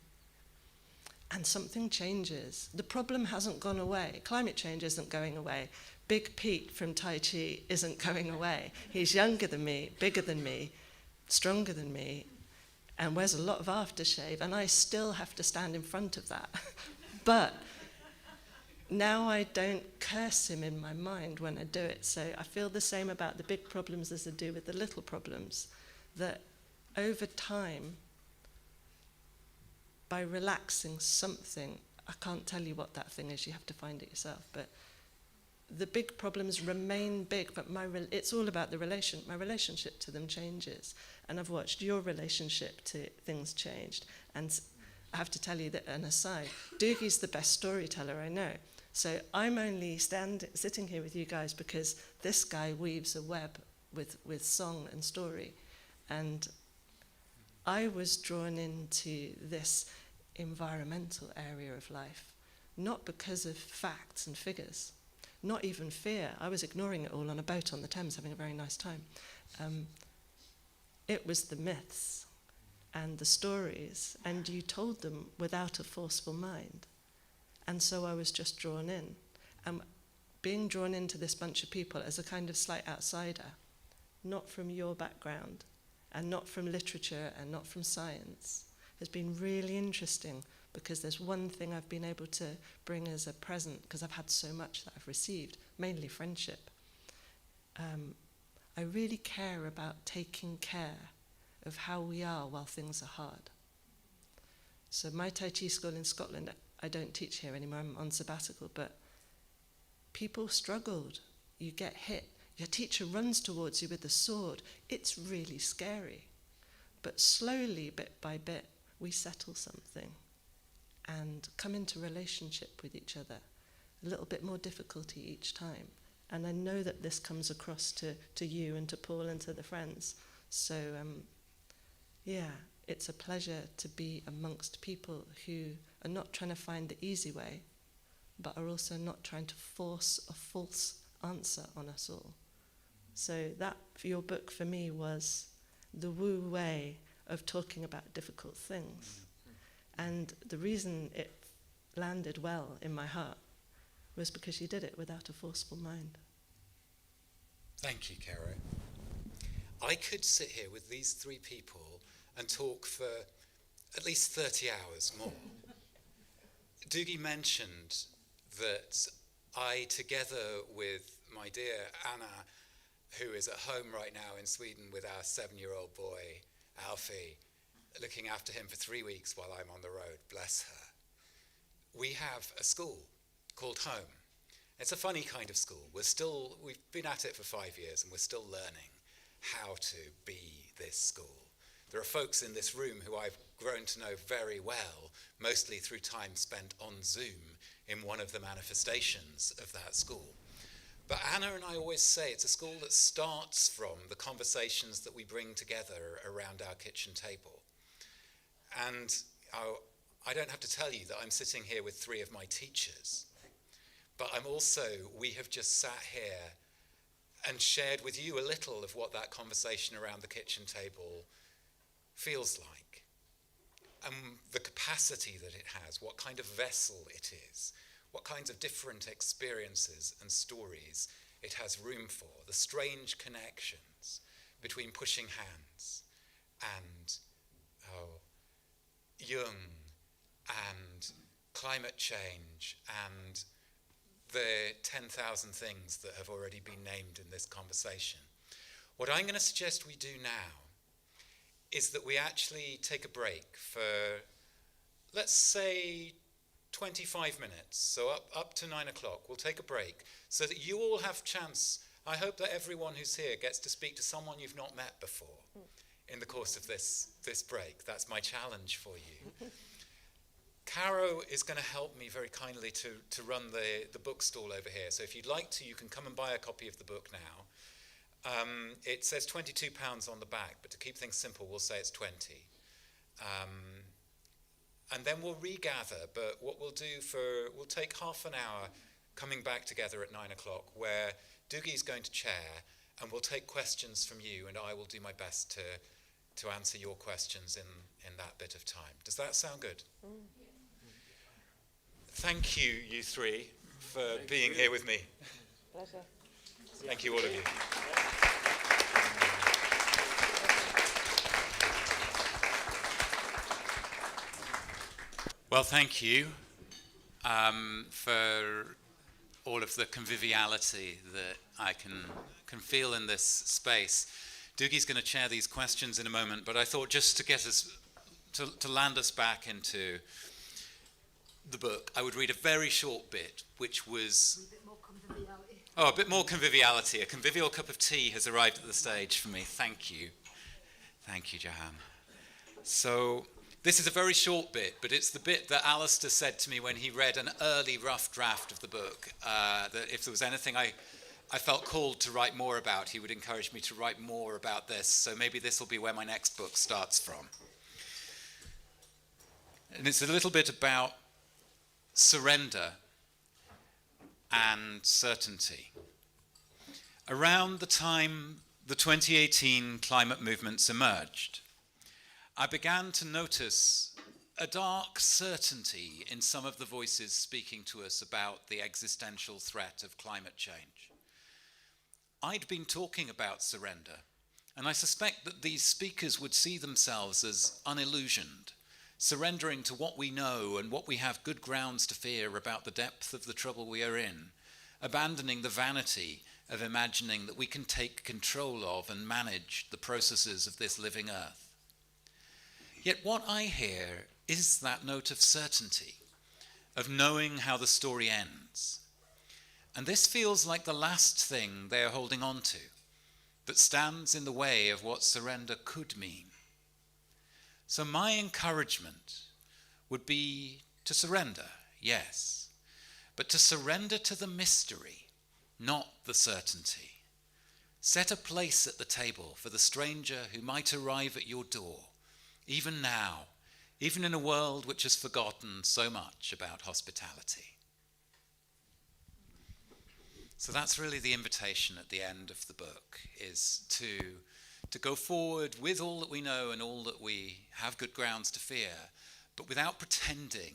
And something changes. The problem hasn't gone away. Climate change isn't going away. Big Pete from Tai Chi isn't going away. He's younger than me, bigger than me, stronger than me, and wears a lot of aftershave, and I still have to stand in front of that. But now I don't curse him in my mind when I do it. So I feel the same about the big problems as I do with the little problems, that over time, by relaxing something, I can't tell you what that thing is, you have to find it yourself, but the big problems remain big, but it's all about the relation. My relationship to them changes, and I've watched your relationship to things changed. And I have to tell you that, an aside, Dougie's the best storyteller I know. So I'm only sitting here with you guys because this guy weaves a web with song and story. And I was drawn into this environmental area of life, not because of facts and figures, not even fear. I was ignoring it all on a boat on the Thames, having a very nice time. It was the myths and the stories, and you told them without a forceful mind. And so I was just drawn in. Being drawn into this bunch of people as a kind of slight outsider, not from your background, and not from literature, and not from science, has been really interesting, because there's one thing I've been able to bring as a present, because I've had so much that I've received, mainly friendship. I really care about taking care of how we are while things are hard. So my Tai Chi school in Scotland, I don't teach here anymore, I'm on sabbatical, but people struggled. You get hit. Your teacher runs towards you with a sword. It's really scary. But slowly, bit by bit, we settle something and come into relationship with each other. A little bit more difficulty each time. And I know that this comes across to you and to Paul and to the friends. So, it's a pleasure to be amongst people who are not trying to find the easy way, but are also not trying to force a false answer on us all. So that, for your book, for me, was the Wu way of talking about difficult things. And the reason it landed well in my heart was because you did it without a forceful mind. Thank you, Caro. I could sit here with these three people and talk for at least 30 hours more. Dougie mentioned that I, together with my dear Anna, who is at home right now in Sweden with our 7-year-old boy, Alfie, looking after him for 3 weeks while I'm on the road, bless her. We have a school called Home. It's a funny kind of school. We've been at it for 5 years and we're still learning how to be this school. There are folks in this room who I've grown to know very well, mostly through time spent on Zoom in one of the manifestations of that school. But Anna and I always say it's a school that starts from the conversations that we bring together around our kitchen table. And I don't have to tell you that I'm sitting here with 3 of my teachers, but we have just sat here and shared with you a little of what that conversation around the kitchen table feels like. the capacity that it has, what kind of vessel it is, what kinds of different experiences and stories it has room for, the strange connections between pushing hands and Jung and climate change and the 10,000 things that have already been named in this conversation. What I'm going to suggest we do now is that we actually take a break for, let's say, 25 minutes, so up to 9 o'clock. We'll take a break so that you all have chance. I hope that everyone who's here gets to speak to someone you've not met before in the course of this break. That's my challenge for you. Caro is going to help me very kindly to run the bookstall over here. So if you'd like to, you can come and buy a copy of the book now. It says £22 on the back, but to keep things simple, we'll say it's 20. And then we'll regather, but what we'll do we'll take half an hour coming back together at 9 o'clock, where Dougie's going to chair, and we'll take questions from you, and I will do my best to answer your questions in that bit of time. Does that sound good? Thank you, you three, for being here with me. Pleasure. Thank you, all of you. Well, thank you for all of the conviviality that I can feel in this space. Dougie's going to chair these questions in a moment, but I thought just to get us, to land us back into the book, I would read a very short bit, which was... A bit more conviviality. Oh, a bit more conviviality. A convivial cup of tea has arrived at the stage for me. Thank you. Thank you, Jahan. So... this is a very short bit, but it's the bit that Alastair said to me when he read an early rough draft of the book, that if there was anything I felt called to write more about, he would encourage me to write more about this. So maybe this will be where my next book starts from. And it's a little bit about surrender and certainty. Around the time the 2018 climate movements emerged, I began to notice a dark certainty in some of the voices speaking to us about the existential threat of climate change. I'd been talking about surrender, and I suspect that these speakers would see themselves as unillusioned, surrendering to what we know and what we have good grounds to fear about the depth of the trouble we are in, abandoning the vanity of imagining that we can take control of and manage the processes of this living earth. Yet what I hear is that note of certainty, of knowing how the story ends. And this feels like the last thing they are holding on to, that stands in the way of what surrender could mean. So my encouragement would be to surrender, yes, but to surrender to the mystery, not the certainty. Set a place at the table for the stranger who might arrive at your door, even now, even in a world which has forgotten so much about hospitality. So that's really the invitation at the end of the book, is to go forward with all that we know and all that we have good grounds to fear, but without pretending,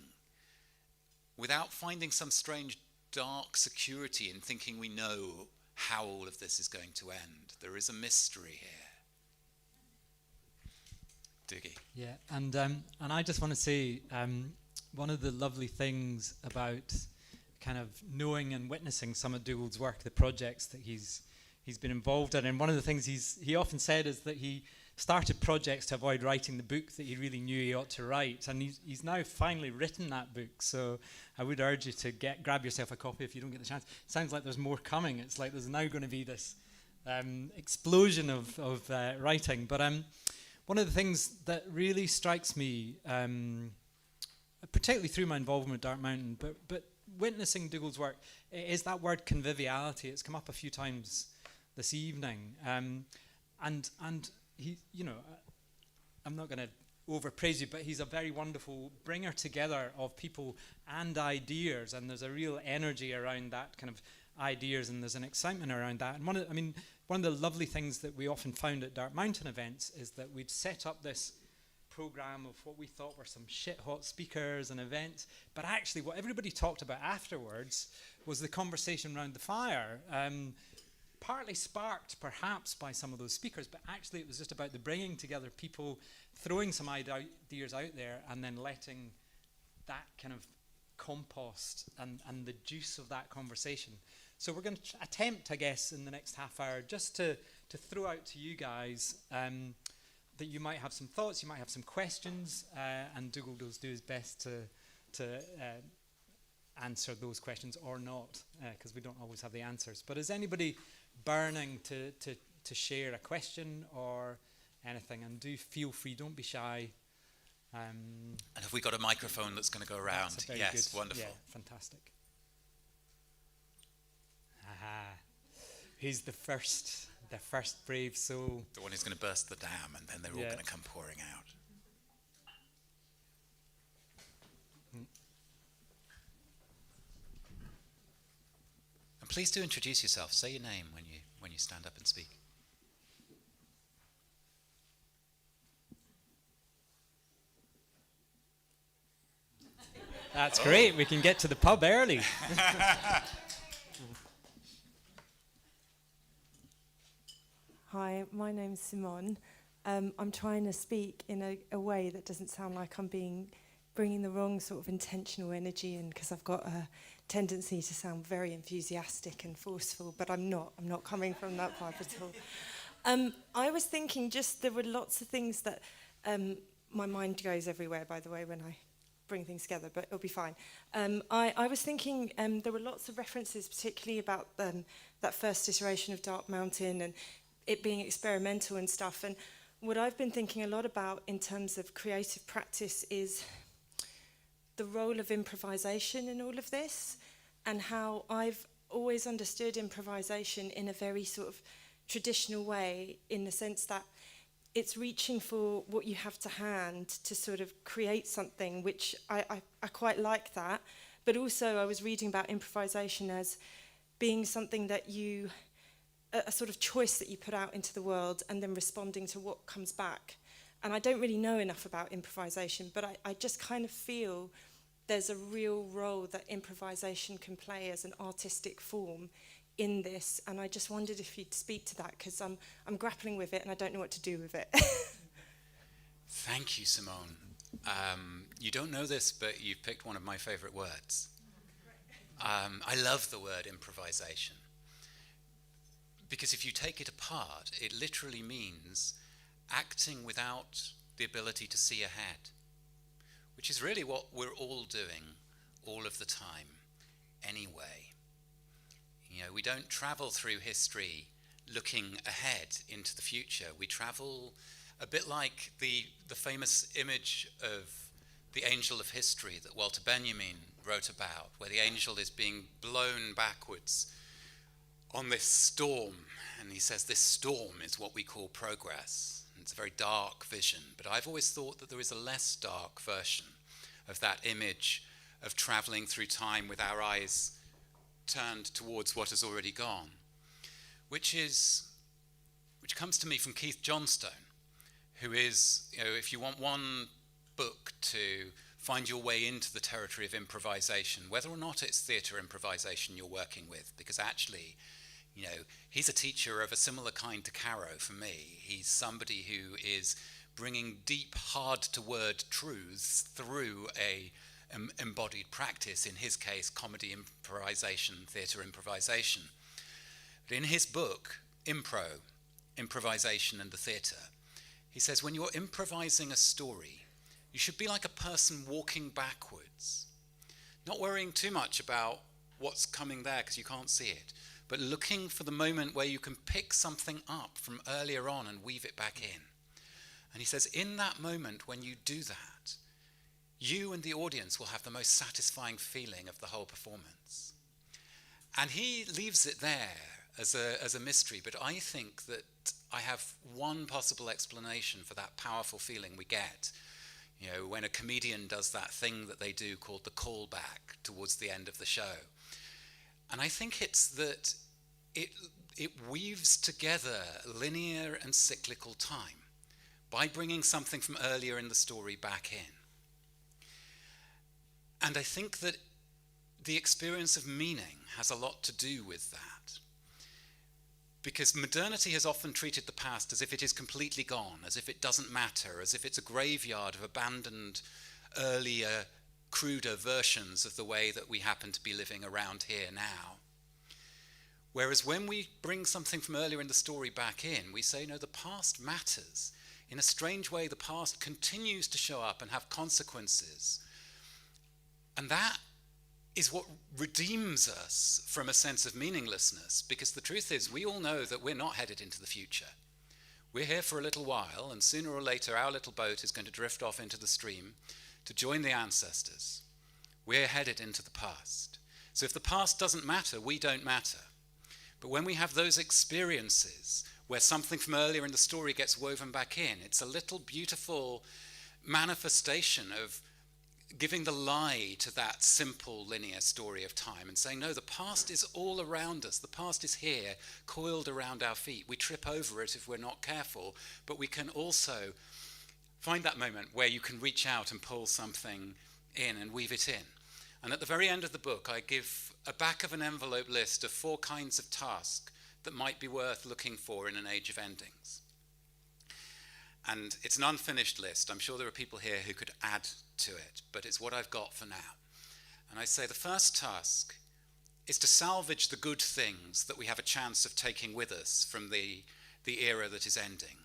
without finding some strange dark security in thinking we know how all of this is going to end. There is a mystery here. Dougie. Yeah, and I just want to say one of the lovely things about kind of knowing and witnessing some of Dougald's work, the projects that he's been involved in, and one of the things he often said is that he started projects to avoid writing the book that he really knew he ought to write, and he's now finally written that book. So I would urge you to grab yourself a copy if you don't get the chance. It sounds like there's more coming. It's like there's now going to be this explosion of writing. But one of the things that really strikes me, particularly through my involvement with Dark Mountain, but witnessing Dougald's work, is that word conviviality. It's come up a few times this evening, and he, I'm not going to overpraise you, but he's a very wonderful bringer together of people and ideas, and there's a real energy around that kind of ideas, and there's an excitement around that. And one of the lovely things that we often found at Dark Mountain events is that we'd set up this program of what we thought were some shit hot speakers and events, but actually what everybody talked about afterwards was the conversation around the fire, partly sparked perhaps by some of those speakers, but actually it was just about the bringing together people, throwing some ideas out there, and then letting that kind of compost and the juice of that conversation. So we're going to attempt, I guess, in the next half hour just to throw out to you guys that you might have some thoughts, you might have some questions, and Dougald will do his best to answer those questions or not, because we don't always have the answers. But is anybody burning to share a question or anything? And do feel free, don't be shy. And have we got a microphone that's going to go around? Yes, good. Wonderful. Yeah, fantastic. Aha. Who's the first brave soul? The one who's going to burst the dam, and then they're all going to come pouring out. And please do introduce yourself. Say your name when you stand up and speak. That's great. We can get to the pub early. Hi, my name's Simone. I'm trying to speak in a way that doesn't sound like I'm bringing the wrong sort of intentional energy in, because I've got a tendency to sound very enthusiastic and forceful, but I'm not. I'm not coming from that part at all. I was thinking there were lots of things that my mind goes everywhere, by the way, when I bring things together, but it'll be fine. I was thinking there were lots of references, particularly about that first iteration of Dark Mountain and it being experimental and stuff. And what I've been thinking a lot about in terms of creative practice is the role of improvisation in all of this, and how I've always understood improvisation in a very sort of traditional way, in the sense that it's reaching for what you have to hand to sort of create something, which I quite like that. But also I was reading about improvisation as being something that a sort of choice that you put out into the world and then responding to what comes back. And I don't really know enough about improvisation, but I just kind of feel there's a real role that improvisation can play as an artistic form in this. And I just wondered if you'd speak to that, because I'm grappling with it and I don't know what to do with it. Thank you, Simone. You don't know this, but you've picked one of my favorite words. I love the word improvisation, because if you take it apart, it literally means acting without the ability to see ahead, which is really what we're all doing all of the time anyway. You know, we don't travel through history looking ahead into the future. We travel a bit like the famous image of the angel of history that Walter Benjamin wrote about, where the angel is being blown backwards on this storm, and he says this storm is what we call progress. And it's a very dark vision, but I've always thought that there is a less dark version of that image of traveling through time with our eyes turned towards what has already gone, which comes to me from Keith Johnstone, who is, you know, if you want one book to find your way into the territory of improvisation, whether or not it's theatre improvisation you're working with, because actually, you know, he's a teacher of a similar kind to Caro for me. He's somebody who is bringing deep, hard-to-word truths through a embodied practice, in his case, comedy improvisation, theatre improvisation. But in his book, Improvisation and the Theatre, he says when you're improvising a story, you should be like a person walking backwards, not worrying too much about what's coming there because you can't see it, but looking for the moment where you can pick something up from earlier on and weave it back in. And he says in that moment when you do that, you and the audience will have the most satisfying feeling of the whole performance. And he leaves it there as a mystery, but I think that I have one possible explanation for that powerful feeling we get, you know, when a comedian does that thing that they do called the callback towards the end of the show. And I think it's that it weaves together linear and cyclical time by bringing something from earlier in the story back in. And I think that the experience of meaning has a lot to do with that. Because modernity has often treated the past as if it is completely gone, as if it doesn't matter, as if it's a graveyard of abandoned earlier, cruder versions of the way that we happen to be living around here now. Whereas when we bring something from earlier in the story back in, we say, no, the past matters. In a strange way, the past continues to show up and have consequences. And that is what redeems us from a sense of meaninglessness, because the truth is, we all know that we're not headed into the future. We're here for a little while, and sooner or later our little boat is going to drift off into the stream to join the ancestors. We're headed into the past. So if the past doesn't matter, we don't matter. But when we have those experiences where something from earlier in the story gets woven back in, it's a little beautiful manifestation of giving the lie to that simple linear story of time and saying, no, the past is all around us. The past is here, coiled around our feet. We trip over it if we're not careful, but we can also find that moment where you can reach out and pull something in and weave it in. And at the very end of the book, I give a back of an envelope list of 4 kinds of tasks that might be worth looking for in an age of endings. And it's an unfinished list. I'm sure there are people here who could add to it, but it's what I've got for now. And I say the first task is to salvage the good things that we have a chance of taking with us from the era that is ending,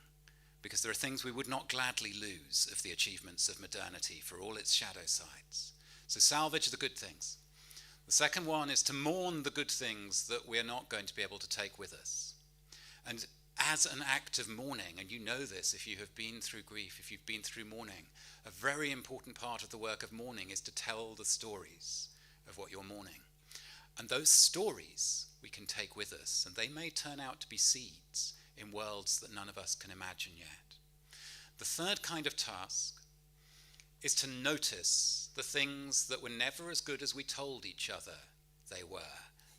because there are things we would not gladly lose of the achievements of modernity for all its shadow sides. So salvage the good things. The second one is to mourn the good things that we're not going to be able to take with us. And as an act of mourning, and you know this if you have been through grief, if you've been through mourning, a very important part of the work of mourning is to tell the stories of what you're mourning. And those stories we can take with us, and they may turn out to be seeds in worlds that none of us can imagine yet. The third kind of task is to notice the things that were never as good as we told each other they were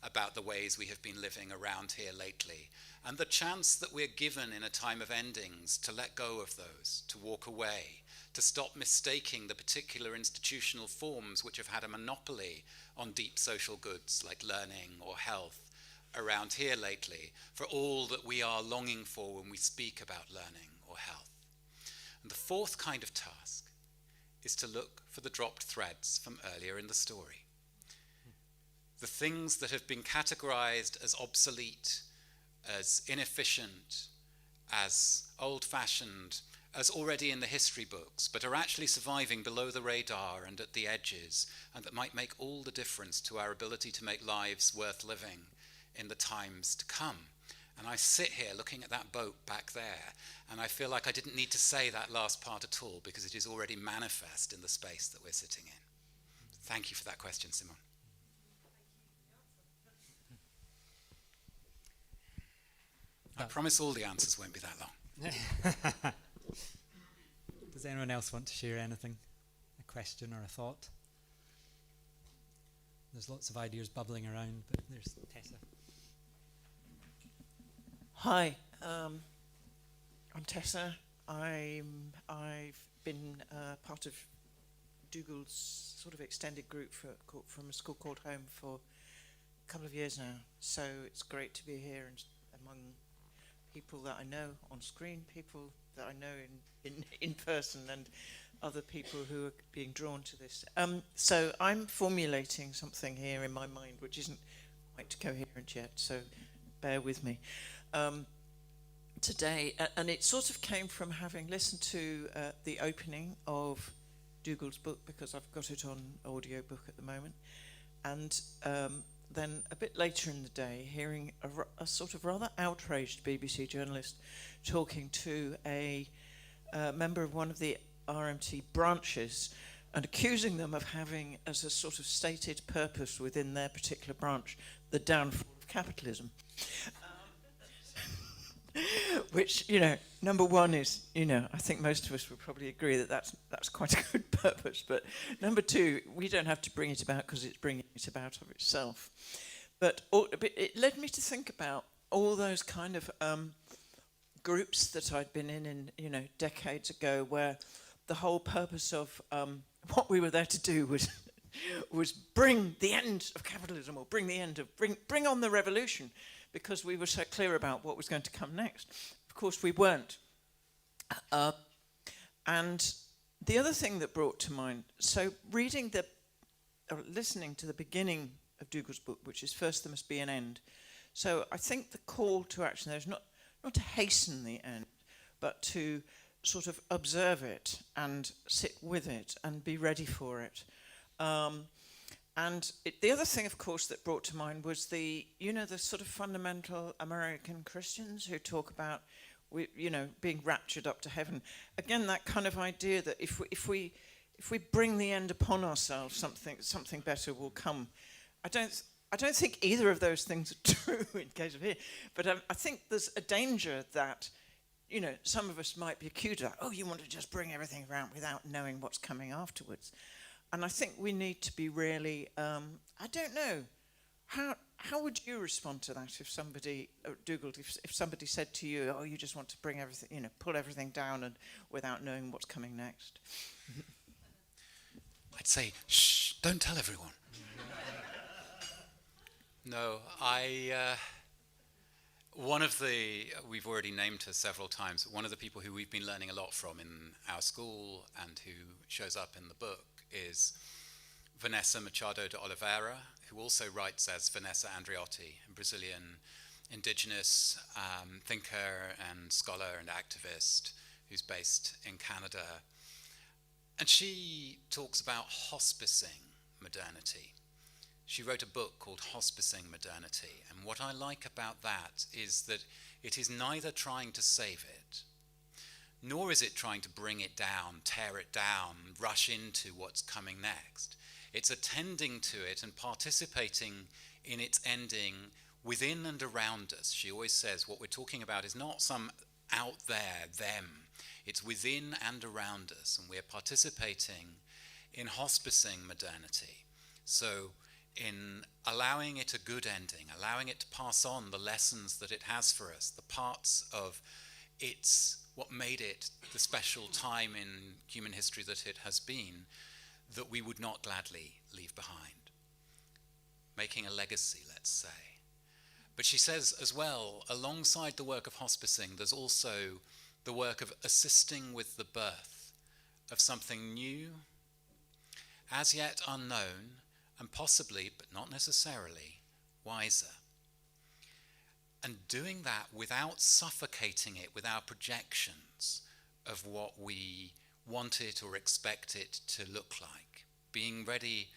about the ways we have been living around here lately, and the chance that we're given in a time of endings to let go of those, to walk away, to stop mistaking the particular institutional forms which have had a monopoly on deep social goods like learning or health around here lately, for all that we are longing for when we speak about learning or health. And the fourth kind of task is to look for the dropped threads from earlier in the story. The things that have been categorized as obsolete, as inefficient, as old-fashioned, as already in the history books, but are actually surviving below the radar and at the edges, and that might make all the difference to our ability to make lives worth living in the times to come. And I sit here looking at that boat back there, and I feel like I didn't need to say that last part at all, because it is already manifest in the space that we're sitting in. Thank you for that question, Simon. I promise all the answers won't be that long. Does anyone else want to share anything? A question or a thought? There's lots of ideas bubbling around, but there's Tessa. Hi, I'm Tessa. I've been part of Dougald's sort of extended group from a school called Home for a couple of years now. So it's great to be here and among people that I know on screen, people that I know in person, and other people who are being drawn to this. So I'm formulating something here in my mind which isn't quite coherent yet, so bear with me. Today, and it sort of came from having listened to the opening of Dougald's book, because I've got it on audiobook at the moment, and then a bit later in the day hearing a sort of rather outraged BBC journalist talking to a member of one of the RMT branches and accusing them of having as a sort of stated purpose within their particular branch the downfall of capitalism. Which, number one is, I think most of us would probably agree that that's quite a good purpose. But number two, we don't have to bring it about because it's bringing it about of itself. But it led me to think about all those kind of groups that I'd been in, you know, decades ago, where the whole purpose of what we were there to do was was bring the end of capitalism, or bring on the revolution, because we were so clear about what was going to come next. Of course, we weren't. And the other thing that brought to mind, so listening to the beginning of Dougal's book, which is first there must be an end. So I think the call to action there is not to hasten the end, but to sort of observe it and sit with it and be ready for it. The other thing, of course, that brought to mind was the sort of fundamental American Christians who talk about, being raptured up to heaven. Again, that kind of idea that if we bring the end upon ourselves, something better will come. I don't think either of those things are true in case of here, but I think there's a danger that, some of us might be accused of that. Oh, you want to just bring everything around without knowing what's coming afterwards. And I think we need to be really, I don't know, how would you respond to that if somebody, Dougal, if somebody said to you, oh, you just want to bring everything, pull everything down and without knowing what's coming next? I'd say, shh, don't tell everyone. No, we've already named her several times, one of the people who we've been learning a lot from in our school and who shows up in the book is Vanessa Machado de Oliveira, who also writes as Vanessa Andreotti, a Brazilian indigenous thinker and scholar and activist who's based in Canada. And she talks about hospicing modernity. She wrote a book called Hospicing Modernity, and what I like about that is that it is neither trying to save it, nor is it trying to bring it down, tear it down, rush into what's coming next. It's attending to it and participating in its ending within and around us. She always says what we're talking about is not some out there, them. It's within and around us, and we're participating in hospicing modernity. So in allowing it a good ending, allowing it to pass on the lessons that it has for us, the parts of what made it the special time in human history that it has been, that we would not gladly leave behind. Making a legacy, let's say. But she says as well, alongside the work of hospicing, there's also the work of assisting with the birth of something new, as yet unknown, and possibly, but not necessarily, wiser. And doing that without suffocating it with our projections of what we want it or expect it to look like. Being ready,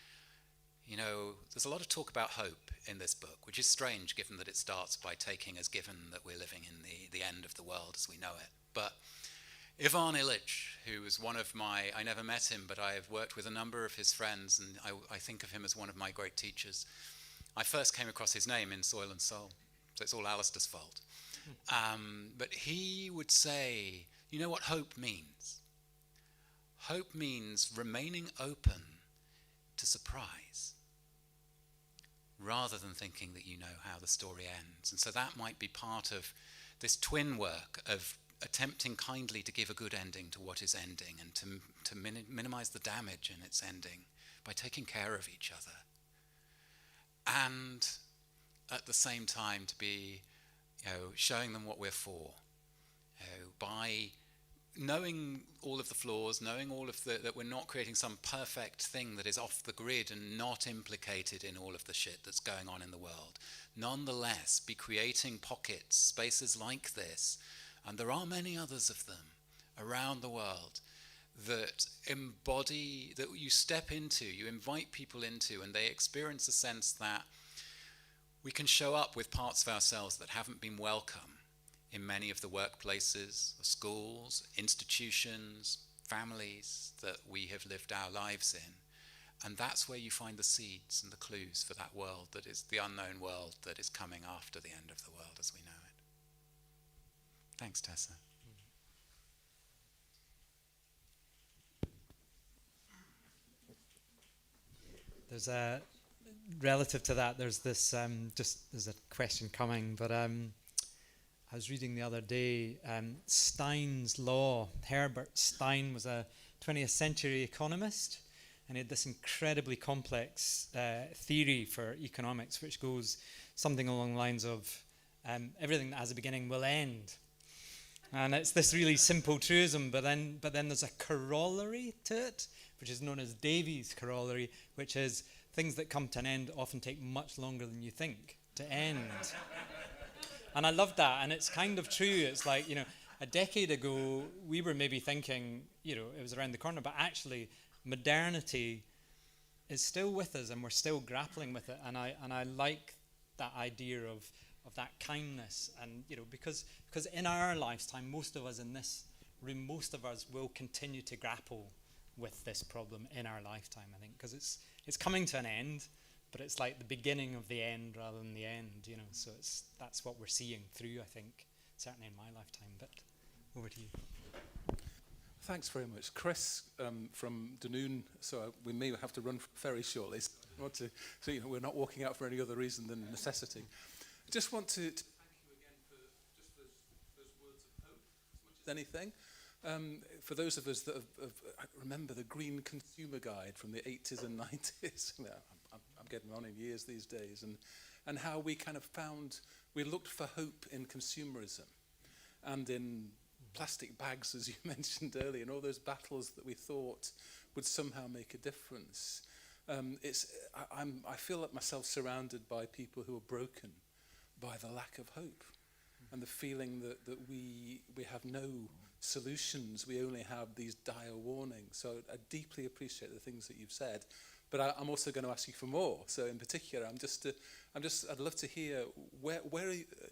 there's a lot of talk about hope in this book, which is strange given that it starts by taking as given that we're living in the end of the world as we know it. But Ivan Illich, who was one of I never met him, but I have worked with a number of his friends, and I think of him as one of my great teachers. I first came across his name in Soil and Soul, so it's all Alastair's fault. But he would say, you know what hope means? Hope means remaining open to surprise, rather than thinking that you know how the story ends. And so that might be part of this twin work of attempting kindly to give a good ending to what is ending, and to minimize the damage in its ending by taking care of each other. And at the same time to be, showing them what we're for, by knowing all of the flaws, knowing all of that we're not creating some perfect thing that is off the grid and not implicated in all of the shit that's going on in the world. Nonetheless, be creating pockets, spaces like this, and there are many others of them around the world, that embody, that you step into, you invite people into, and they experience a sense that we can show up with parts of ourselves that haven't been welcome in many of the workplaces, schools, institutions, families that we have lived our lives in. And that's where you find the seeds and the clues for that world that is the unknown world that is coming after the end of the world as we know it. Thanks, Tessa. There's relative to that, there's this, there's a question coming, but I was reading the other day Stein's law. Herbert Stein was a 20th century economist, and he had this incredibly complex theory for economics, which goes something along the lines of everything that has a beginning will end. And it's this really simple truism, but then there's a corollary to it, which is known as Davy's corollary, which is things that come to an end often take much longer than you think to end. And I love that, and it's kind of true. It's like, a decade ago, we were maybe thinking, it was around the corner, but actually modernity is still with us, and we're still grappling with it. And I like that idea of that kindness, and because in our lifetime, most of us in this room, most of us will continue to grapple with this problem in our lifetime. I think because it's coming to an end, but it's like the beginning of the end rather than the end. So that's what we're seeing through. I think certainly in my lifetime. But over to you. Thanks very much. Chris from Dunoon, so we may have to run very shortly. So we're not walking out for any other reason than necessity. I just want to thank you again for just those words of hope as much as anything. For those of us that have remember the Green Consumer Guide from the 80s and 90s, I'm getting on in years these days, and how we kind of we looked for hope in consumerism and in plastic bags, as you mentioned earlier, and all those battles that we thought would somehow make a difference. I feel like myself surrounded by people who are broken by the lack of hope and the feeling that we have no solutions, we only have these dire warnings. So I deeply appreciate the things that you've said, but I'm also going to ask you for more. So in particular, I'd love to hear where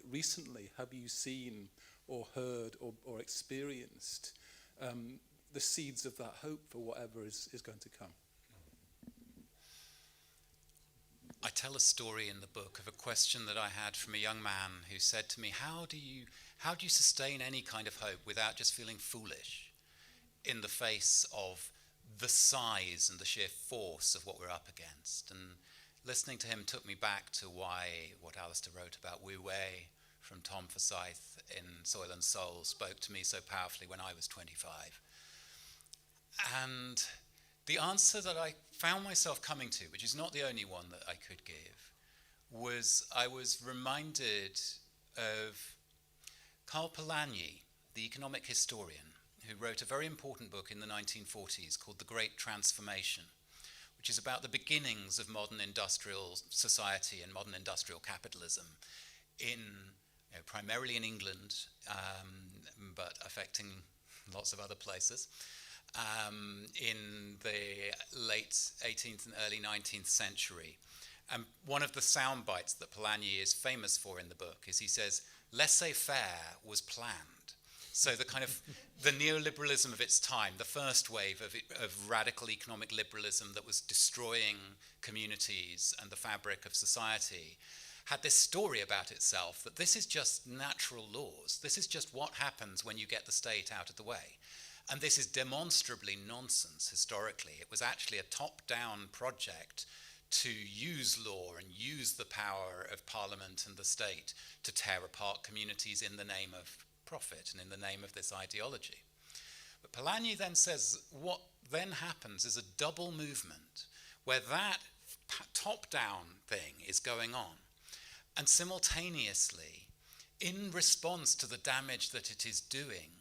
recently have you seen or heard or experienced the seeds of that hope for whatever is going to come? I tell a story in the book of a question that I had from a young man who said to me, how do you sustain any kind of hope without just feeling foolish in the face of the size and the sheer force of what we're up against? And listening to him took me back to what Alastair wrote about Wu Wei from Tom Forsyth in Soil and Soul spoke to me so powerfully when I was 25. And the answer that I found myself coming to, which is not the only one that I could give, was I was reminded of Karl Polanyi, the economic historian, who wrote a very important book in the 1940s called The Great Transformation, which is about the beginnings of modern industrial society and modern industrial capitalism primarily in England, but affecting lots of other places. In the late 18th and early 19th century. And one of the sound bites that Polanyi is famous for in the book is he says, laissez-faire was planned. So the kind of the neoliberalism of its time, the first wave of radical economic liberalism that was destroying communities and the fabric of society, had this story about itself that this is just natural laws. This is just what happens when you get the state out of the way. And this is demonstrably nonsense historically. It was actually a top-down project to use law and use the power of Parliament and the state to tear apart communities in the name of profit and in the name of this ideology. But Polanyi then says what then happens is a double movement where that top-down thing is going on. And simultaneously, in response to the damage that it is doing,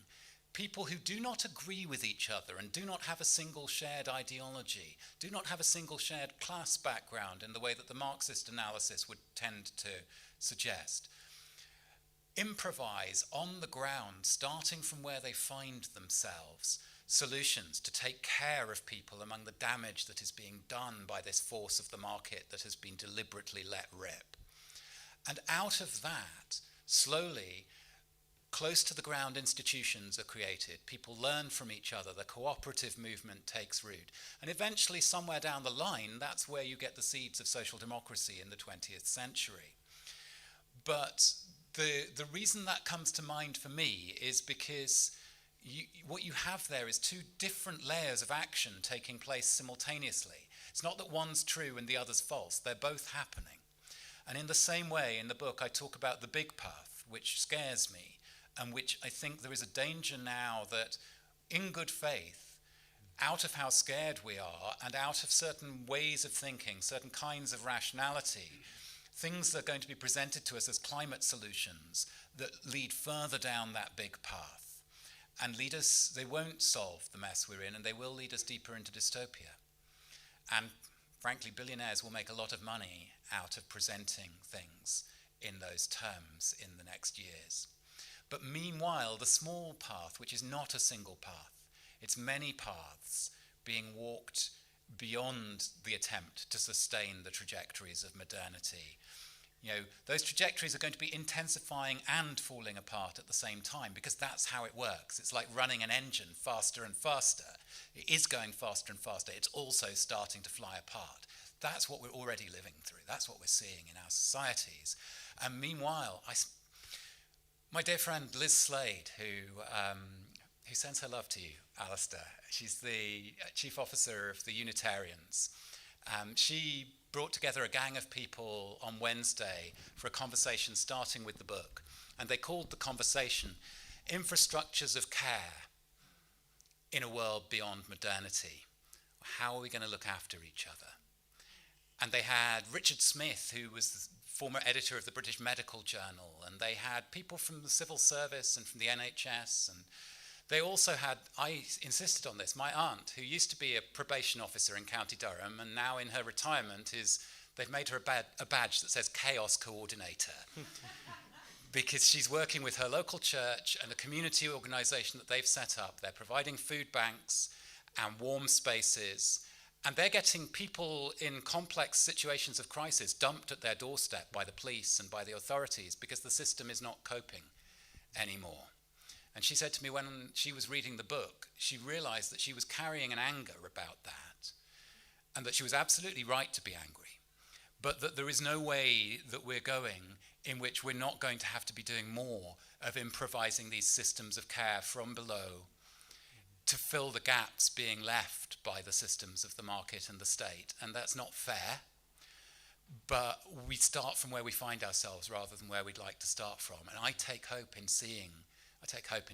people who do not agree with each other and do not have a single shared ideology, do not have a single shared class background in the way that the Marxist analysis would tend to suggest, improvise on the ground, starting from where they find themselves, solutions to take care of people among the damage that is being done by this force of the market that has been deliberately let rip. And out of that, slowly, close to the ground institutions are created. People learn from each other. The cooperative movement takes root. And eventually, somewhere down the line, that's where you get the seeds of social democracy in the 20th century. But the reason that comes to mind for me is because what you have there is two different layers of action taking place simultaneously. It's not that one's true and the other's false. They're both happening. And in the same way, in the book, I talk about the big path. path, which scares me, and which I think there is a danger now that, in good faith, out of how scared we are and out of certain ways of thinking, certain kinds of rationality, things that are going to be presented to us as climate solutions that lead further down that big path and lead us, they won't solve the mess we're in, and they will lead us deeper into dystopia. And frankly, billionaires will make a lot of money out of presenting things in those terms in the next years. But meanwhile, the small path, which is not a single path, it's many paths being walked beyond the attempt to sustain the trajectories of modernity. You know, those trajectories are going to be intensifying and falling apart at the same time, because that's how it works. It's like running an engine faster and faster. It is going faster and faster. It's also starting to fly apart. That's what we're already living through. That's what we're seeing in our societies. And meanwhile, my dear friend Liz Slade, who sends her love to you, Alastair. She's the chief officer of the Unitarians. She brought together a gang of people on Wednesday for a conversation starting with the book. And they called the conversation Infrastructures of Care in a World Beyond Modernity. How are we going to look after each other? And they had Richard Smith, who was the former editor of the British Medical Journal, and they had people from the civil service and from the NHS, and they also had, I insisted on this, my aunt, who used to be a probation officer in County Durham, and now in her retirement they've made her a badge that says Chaos Coordinator. Because she's working with her local church and a community organisation that they've set up. They're providing food banks and warm spaces, and they're getting people in complex situations of crisis dumped at their doorstep by the police and by the authorities because the system is not coping anymore. And she said to me when she was reading the book, she realised that she was carrying an anger about that, and that she was absolutely right to be angry, but that there is no way that we're going in which we're not going to have to be doing more of improvising these systems of care from below to fill the gaps being left by the systems of the market and the state. And that's not fair, but we start from where we find ourselves rather than where we'd like to start from. And I take hope in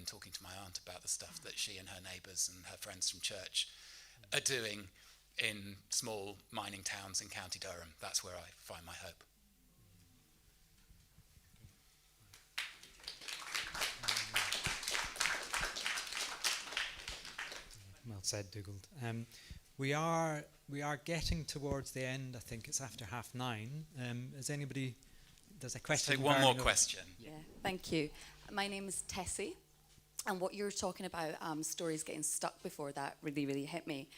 talking to my aunt about the stuff that she and her neighbours and her friends from church are doing in small mining towns in County Durham. That's where I find my hope. Well said, Dougald. We are getting towards the end. I think it's after 9:30. There's a question? Let's take one more question. Yeah, thank you. My name is Tessie, and what you're talking about, stories getting stuck before, that really, really hit me.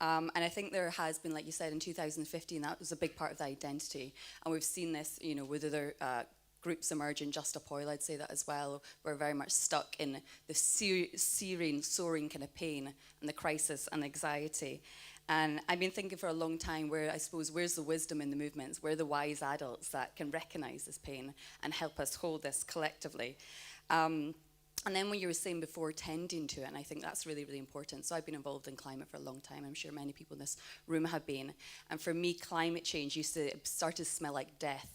And I think there has been, like you said, in 2015, that was a big part of the identity. And we've seen this, with other groups emerging, Just Stop Oil, I'd say that as well. We're very much stuck in the soaring kind of pain and the crisis and anxiety. And I've been thinking for a long time where's the wisdom in the movements? Where are the wise adults that can recognize this pain and help us hold this collectively? And then when you were saying before, tending to it, and I think that's really, really important. So I've been involved in climate for a long time. I'm sure many people in this room have been. And for me, climate change started to smell like death.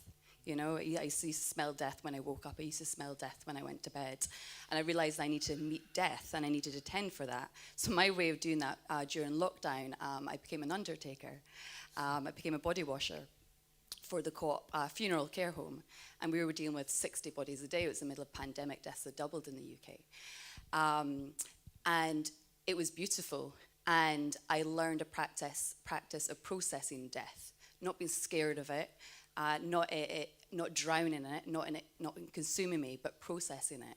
I used to smell death when I woke up. I used to smell death when I went to bed. And I realized I need to meet death and I needed to tend for that. So my way of doing that during lockdown, I became an undertaker. I became a body washer for the co-op funeral care home. And we were dealing with 60 bodies a day. It was the middle of pandemic. Deaths had doubled in the UK. And it was beautiful. And I learned a practice of processing death, not being scared of it, not drowning in it, not consuming me, but processing it.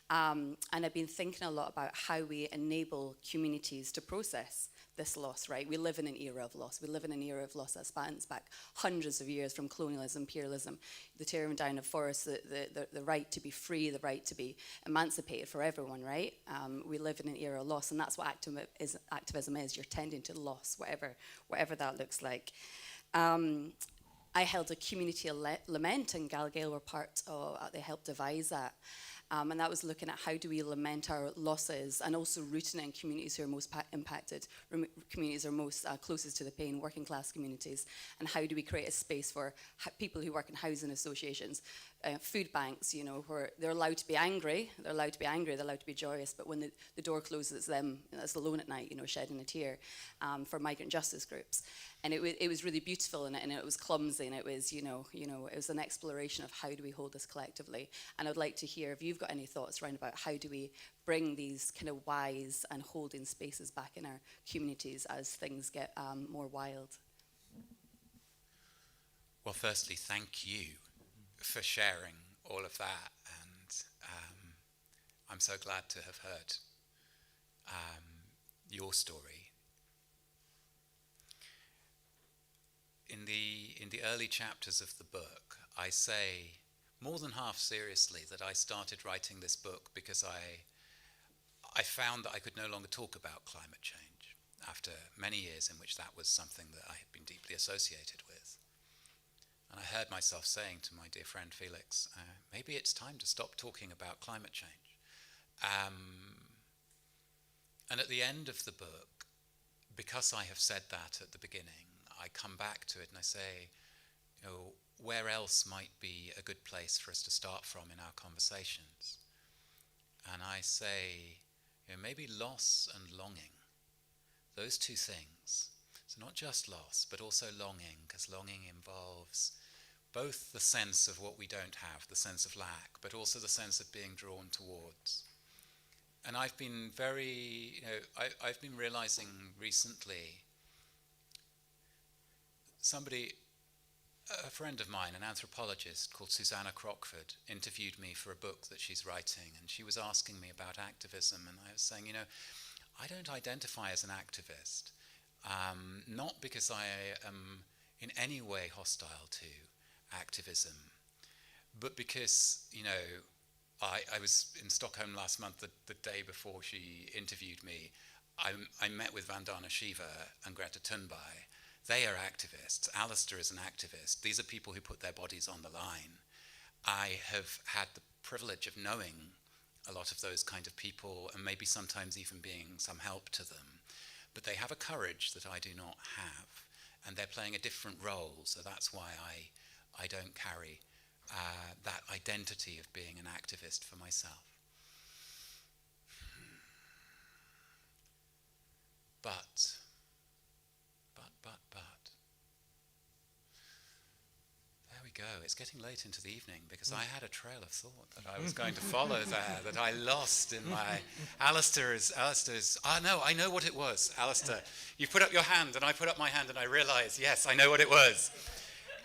And I've been thinking a lot about how we enable communities to process this loss, right? We live in an era of loss. We live in an era of loss that spans back hundreds of years, from colonialism, imperialism, the tearing down of forests, the right to be free, the right to be emancipated for everyone, right? We live in an era of loss, and that's what activism is. You're tending to loss, whatever that looks like. I held a community lament, and GalGael were part of, they helped devise that. And that was looking at how do we lament our losses and also rooting it in communities who are most impacted, communities who are most closest to the pain, working class communities, and how do we create a space for people who work in housing associations, food banks, you know, where they're allowed to be angry, they're allowed to be joyous, but when the door closes, it's them that's alone at night, you know, shedding a tear, for migrant justice groups. And it was really beautiful, and it was clumsy, and it was, you know, it was an exploration of how do we hold this collectively. And I'd like to hear if you've got any thoughts around about how do we bring these kind of wise and holding spaces back in our communities as things get more wild. Well, firstly, thank you for sharing all of that, and I'm so glad to have heard your story. In the early chapters of the book, I say more than half seriously that I started writing this book because I found that I could no longer talk about climate change after many years in which that was something that I had been deeply associated with. And I heard myself saying to my dear friend Felix, maybe it's time to stop talking about climate change. And at the end of the book, because I have said that at the beginning, I come back to it and I say, you know, where else might be a good place for us to start from in our conversations? And I say, you know, maybe loss and longing, those two things. So not just loss, but also longing, because longing involves both the sense of what we don't have, the sense of lack, but also the sense of being drawn towards. And I've been I've been realizing recently, a friend of mine, an anthropologist called Susanna Crockford, interviewed me for a book that she's writing, and she was asking me about activism, and I was saying, you know, I don't identify as an activist, not because I am in any way hostile to activism, but because, you know, I was in Stockholm last month, the day before she interviewed me. I met with Vandana Shiva and Greta Thunberg. They are activists. Alastair is an activist. These are people who put their bodies on the line. I have had the privilege of knowing a lot of those kind of people, and maybe sometimes even being some help to them. But they have a courage that I do not have, and they're playing a different role, so that's why I don't carry that identity of being an activist for myself. But. There we go. It's getting late into the evening because I had a trail of thought that I was going to follow there that I lost in my... Alastair's... no, I know what it was. Alastair, you put up your hand and I put up my hand and I realised, yes, I know what it was.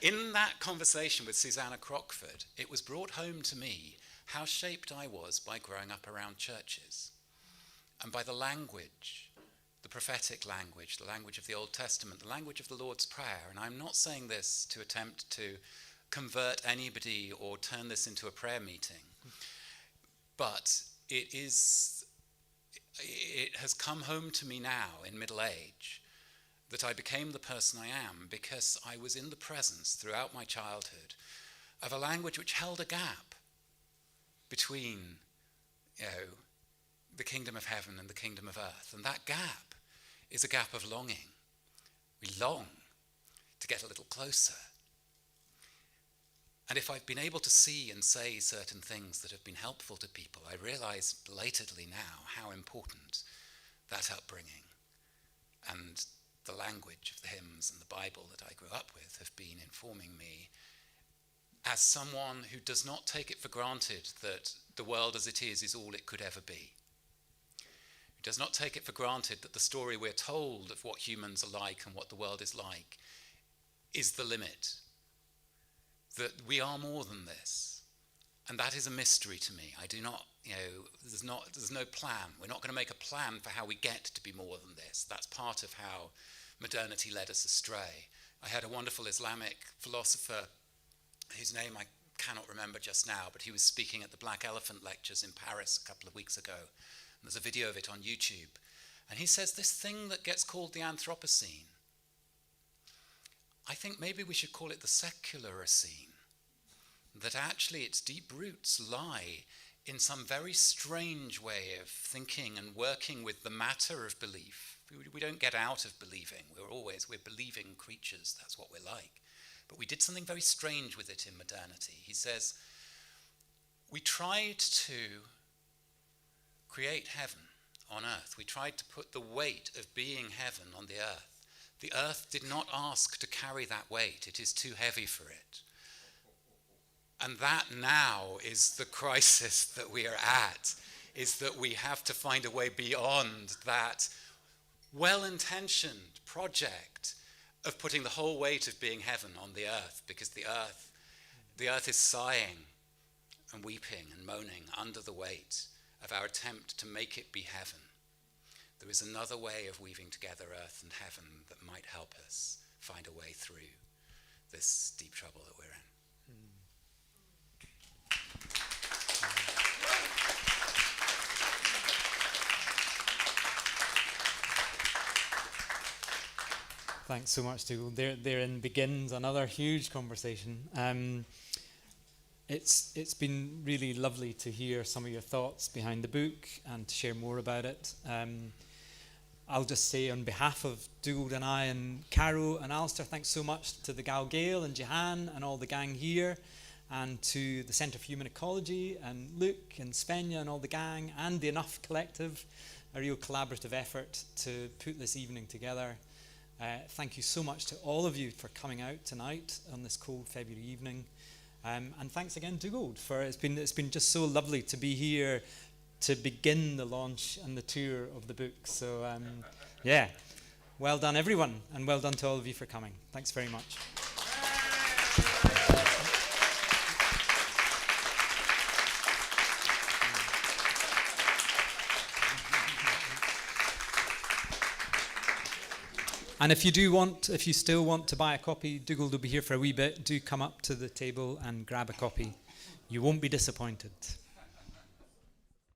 In that conversation with Susanna Crockford, it was brought home to me how shaped I was by growing up around churches and by the language, the prophetic language, the language of the Old Testament, the language of the Lord's Prayer. And I'm not saying this to attempt to convert anybody or turn this into a prayer meeting, but it has come home to me now in middle age that I became the person I am because I was in the presence throughout my childhood of a language which held a gap between, you know, the kingdom of heaven and the kingdom of earth. And that gap is a gap of longing. We long to get a little closer. And if I've been able to see and say certain things that have been helpful to people, I realize belatedly now how important that upbringing and the language of the hymns and the Bible that I grew up with have been informing me as someone who does not take it for granted that the world as it is all it could ever be. Who does not take it for granted that the story we're told of what humans are like and what the world is like is the limit. That we are more than this. And that is a mystery to me. I do not, you know, there's no plan. We're not going to make a plan for how we get to be more than this. That's part of how modernity led us astray. I had a wonderful Islamic philosopher whose name I cannot remember just now, but he was speaking at the Black Elephant Lectures in Paris a couple of weeks ago. And there's a video of it on YouTube. And he says this thing that gets called the Anthropocene, I think maybe we should call it the Secularocene. That actually its deep roots lie in some very strange way of thinking and working with the matter of belief. We don't get out of believing. We're believing creatures. That's what we're like. But we did something very strange with it in modernity. He says, we tried to create heaven on earth. We tried to put the weight of being heaven on the earth. The earth did not ask to carry that weight. It is too heavy for it. And that now is the crisis that we are at, is that we have to find a way beyond that well-intentioned project of putting the whole weight of being heaven on the earth, because the earth is sighing and weeping and moaning under the weight of our attempt to make it be heaven. There is another way of weaving together earth and heaven that might help us find a way through this deep trouble that we're in. Thanks so much, Dougal. Therein begins another huge conversation. It's been really lovely to hear some of your thoughts behind the book and to share more about it. I'll just say on behalf of Dougald and I and Caro and Alastair, thanks so much to the GalGael and Jehan and all the gang here, and to the Centre for Human Ecology and Luke and Svenja and all the gang and the Enough Collective, a real collaborative effort to put this evening together. Thank you so much to all of you for coming out tonight on this cold February evening. And thanks again, Dougald, for it's been just so lovely to be here to begin the launch and the tour of the book. So yeah, well done everyone, and well done to all of you for coming. Thanks very much. And if you still want to buy a copy, Dougald will be here for a wee bit. Do come up to the table and grab a copy. You won't be disappointed.